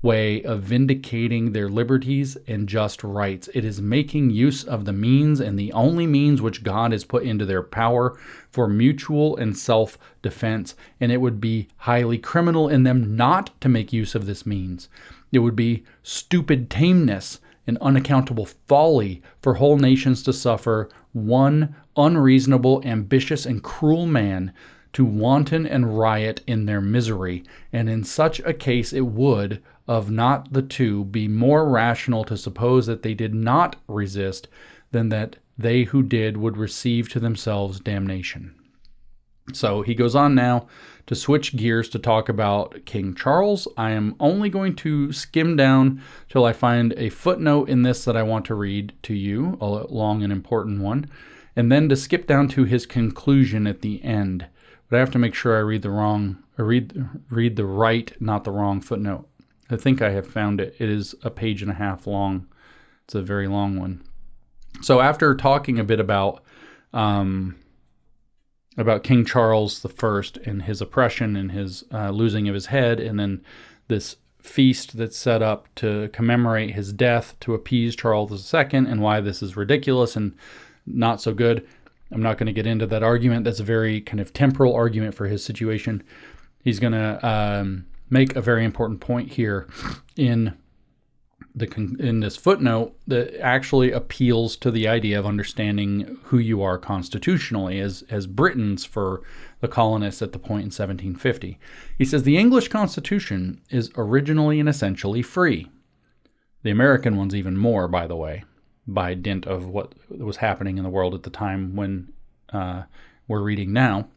A: way of vindicating their liberties and just rights. It is making use of the means, and the only means which God has put into their power, for mutual and self-defense, and it would be highly criminal in them not to make use of this means. It would be stupid tameness and unaccountable folly for whole nations to suffer one unreasonable, ambitious, and cruel man to wanton and riot in their misery, and in such a case it would, of not the two, be more rational to suppose that they did not resist than that they who did would receive to themselves damnation. So he goes on now to switch gears to talk about King Charles. I am only going to skim down till I find a footnote in this that I want to read to you, a long and important one, and then to skip down to his conclusion at the end. But I have to make sure I read the right, not the wrong footnote. I think I have found it. It is a page and a half long. It's a very long one. So after talking a bit about King Charles I and his oppression and his losing of his head, and then this feast that's set up to commemorate his death to appease Charles II, and why this is ridiculous and not so good. I'm not going to get into that argument. That's a very kind of temporal argument for his situation. He's going to make a very important point here in this footnote that actually appeals to the idea of understanding who you are constitutionally as Britons for the colonists at the point in 1750. He says, the English Constitution is originally and essentially free. The American one's even more, by the way, by dint of what was happening in the world at the time when we're reading now.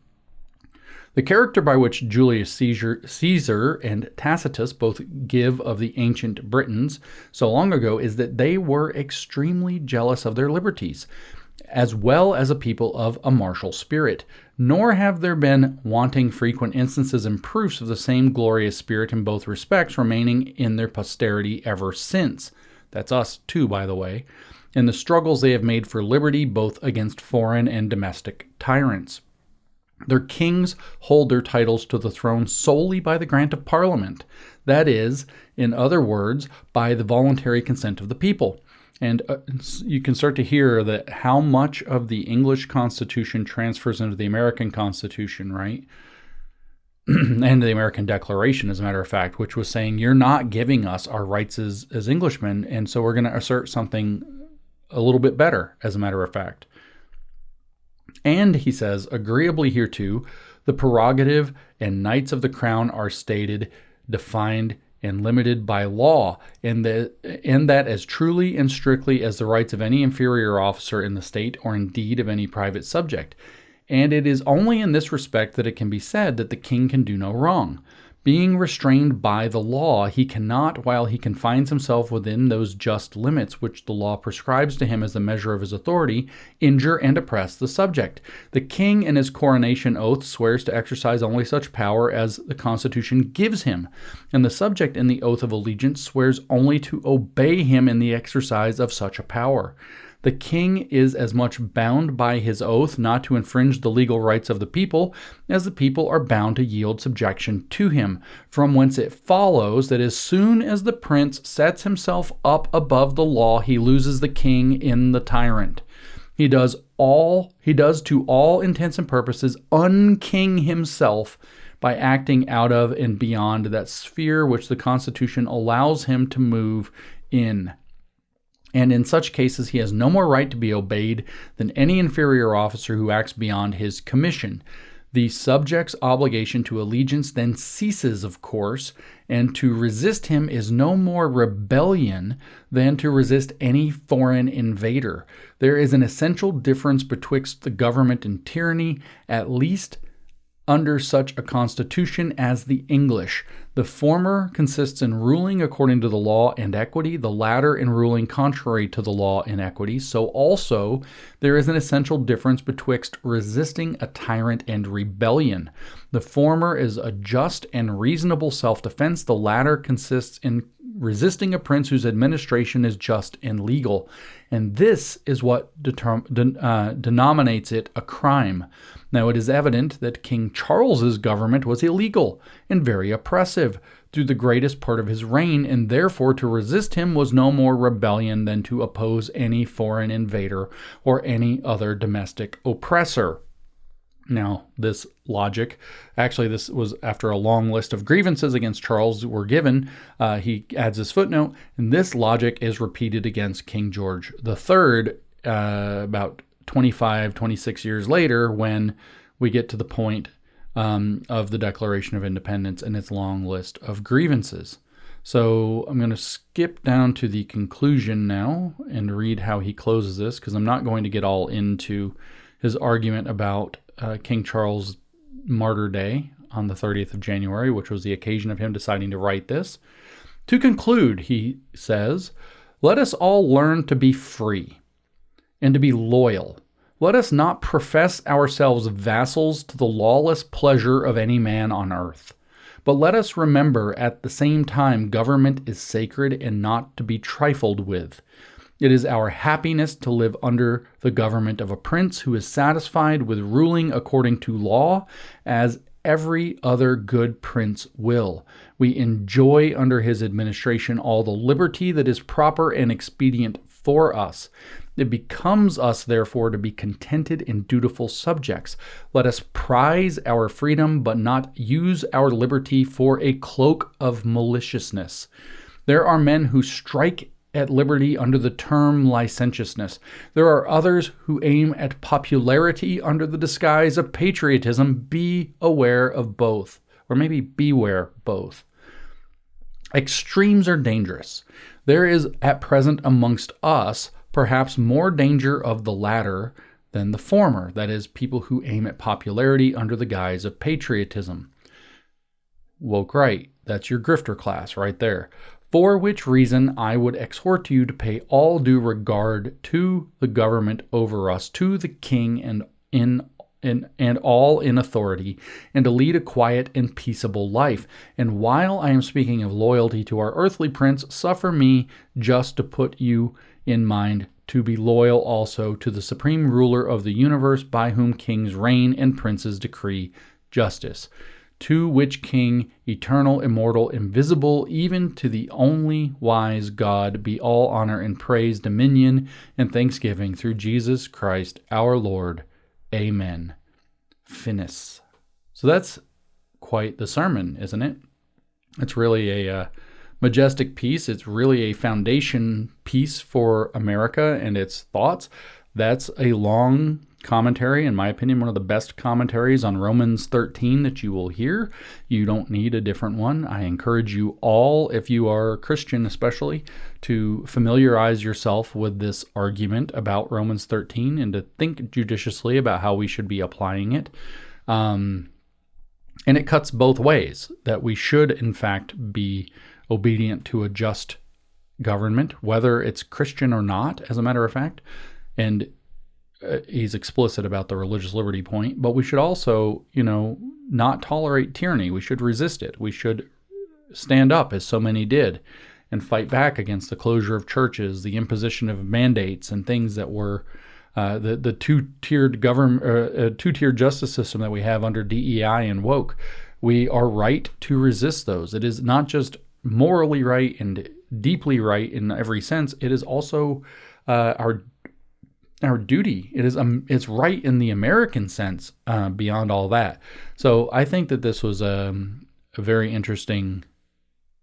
A: The character by which Julius Caesar and Tacitus both give of the ancient Britons so long ago is that they were extremely jealous of their liberties. as well as a people of a martial spirit. Nor have there been wanting frequent instances and proofs of the same glorious spirit in both respects remaining in their posterity ever since. That's us too, by the way. In the struggles they have made for liberty, both against foreign and domestic tyrants. Their kings hold their titles to the throne solely by the grant of Parliament. That is, in other words, by the voluntary consent of the people. And you can start to hear that how much of the English Constitution transfers into the American Constitution, right? And the American Declaration, as a matter of fact, which was saying you're not giving us our rights as Englishmen, and so we're going to assert something a little bit better, as a matter of fact. And, he says, agreeably hereto, the prerogative and knights of the crown are stated, defined, and limited by law, and that as truly and strictly as the rights of any inferior officer in the state, or indeed of any private subject. And it is only in this respect that it can be said that the king can do no wrong. Being restrained by the law, he cannot, while he confines himself within those just limits which the law prescribes to him as the measure of his authority, injure and oppress the subject. The king in his coronation oath swears to exercise only such power as the Constitution gives him, and the subject in the oath of allegiance swears only to obey him in the exercise of such a power. The king is as much bound by his oath not to infringe the legal rights of the people as the people are bound to yield subjection to him, from whence it follows that as soon as the prince sets himself up above the law, he loses the king in the tyrant. He does to all intents and purposes unking himself by acting out of and beyond that sphere which the Constitution allows him to move in. And in such cases he has no more right to be obeyed than any inferior officer who acts beyond his commission. The subject's obligation to allegiance then ceases, of course, and to resist him is no more rebellion than to resist any foreign invader. There is an essential difference betwixt the government and tyranny, at least under such a constitution as the English. The former consists in ruling according to the law and equity, the latter in ruling contrary to the law and equity. So also there is an essential difference betwixt resisting a tyrant and rebellion. The former is a just and reasonable self-defense. The latter consists in resisting a prince whose administration is just and legal. And this is what denominates it a crime. Now, it is evident that King Charles's government was illegal and very oppressive through the greatest part of his reign, and therefore to resist him was no more rebellion than to oppose any foreign invader or any other domestic oppressor. Now, this logic, actually this was after a long list of grievances against Charles were given, he adds his footnote, and this logic is repeated against King George III about 26 years later when we get to the point of the Declaration of Independence and its long list of grievances. So I'm going to skip down to the conclusion now and read how he closes this, because I'm not going to get all into his argument about King Charles' martyr day on the 30th of January, which was the occasion of him deciding to write this. To conclude, he says, let us all learn to be free and to be loyal. Let us not profess ourselves vassals to the lawless pleasure of any man on earth. But let us remember at the same time government is sacred and not to be trifled with. It is our happiness to live under the government of a prince who is satisfied with ruling according to law, as every other good prince will. We enjoy under his administration all the liberty that is proper and expedient for us. It becomes us, therefore, to be contented and dutiful subjects. Let us prize our freedom, but not use our liberty for a cloak of maliciousness. There are men who strike at liberty under the term licentiousness. There are others who aim at popularity under the disguise of patriotism. Be aware of both, or maybe beware both. Extremes are dangerous. There is at present amongst us perhaps more danger of the latter than the former, that is, people who aim at popularity under the guise of patriotism. Woke right, that's your grifter class right there. For which reason I would exhort you to pay all due regard to the government over us, to the king and all in authority, and to lead a quiet and peaceable life. And while I am speaking of loyalty to our earthly prince, suffer me just to put you in mind to be loyal also to the supreme ruler of the universe, by whom kings reign and princes decree justice. To which king, eternal, immortal, invisible, even to the only wise God, be all honor and praise, dominion, and thanksgiving through Jesus Christ our Lord. Amen. Finis. So that's quite the sermon, isn't it? It's really a majestic piece. It's really a foundation piece for America and its thoughts. That's a long commentary, in my opinion, one of the best commentaries on Romans 13 that you will hear. You don't need a different one. I encourage you all, if you are a Christian especially, to familiarize yourself with this argument about Romans 13 and to think judiciously about how we should be applying it. And it cuts both ways, that we should, in fact, be obedient to a just government, whether it's Christian or not, as a matter of fact. And he's explicit about the religious liberty point, but we should also, not tolerate tyranny. We should resist it. We should stand up, as so many did, and fight back against the closure of churches, the imposition of mandates, and things that were the two-tiered government, two-tiered justice system that we have under DEI and woke. We are right to resist those. It is not just morally right and deeply right in every sense. It is also our duty. It's right in the American sense, beyond all that. So I think that this was a very interesting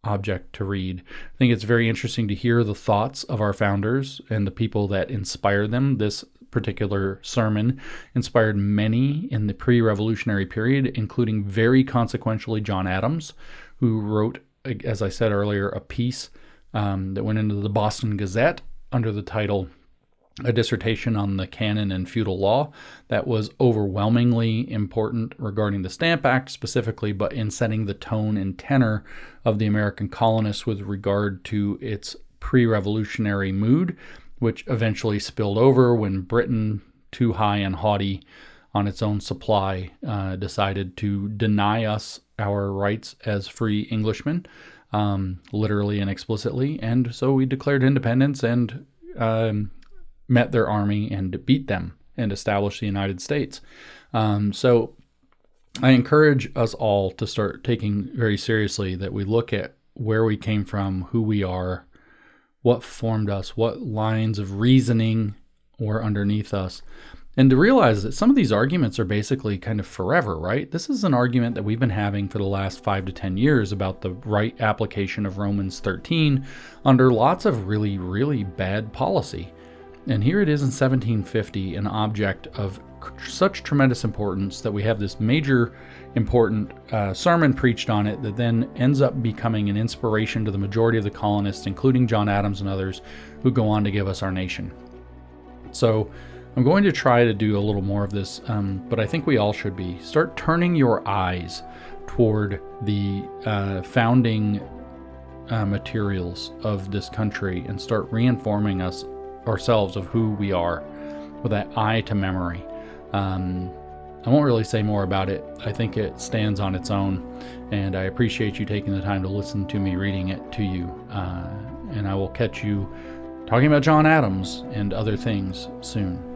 A: object to read. I think it's very interesting to hear the thoughts of our founders and the people that inspired them. This particular sermon inspired many in the pre-revolutionary period, including very consequentially John Adams, who wrote, as I said earlier, a piece that went into the Boston Gazette under the title A Dissertation on the Canon and Feudal Law, that was overwhelmingly important regarding the Stamp Act specifically, but in setting the tone and tenor of the American colonists with regard to its pre-revolutionary mood, which eventually spilled over when Britain, too high and haughty on its own supply, decided to deny us our rights as free Englishmen, literally and explicitly. And so we declared independence and met their army and beat them and established the United States. So I encourage us all to start taking very seriously that we look at where we came from, who we are, what formed us, what lines of reasoning were underneath us, and to realize that some of these arguments are basically kind of forever, right? This is an argument that we've been having for the last 5 to 10 years about the right application of Romans 13 under lots of really, really bad policy. And here it is in 1750, an object of such tremendous importance that we have this major important sermon preached on it that then ends up becoming an inspiration to the majority of the colonists, including John Adams and others, who go on to give us our nation. So I'm going to try to do a little more of this, but I think we all should be. Start turning your eyes toward the founding materials of this country and start reinforming ourselves of who we are with that eye to memory. I won't really say more about it. I think it stands on its own, and I appreciate you taking the time to listen to me reading it to you. And I will catch you talking about John Adams and other things soon.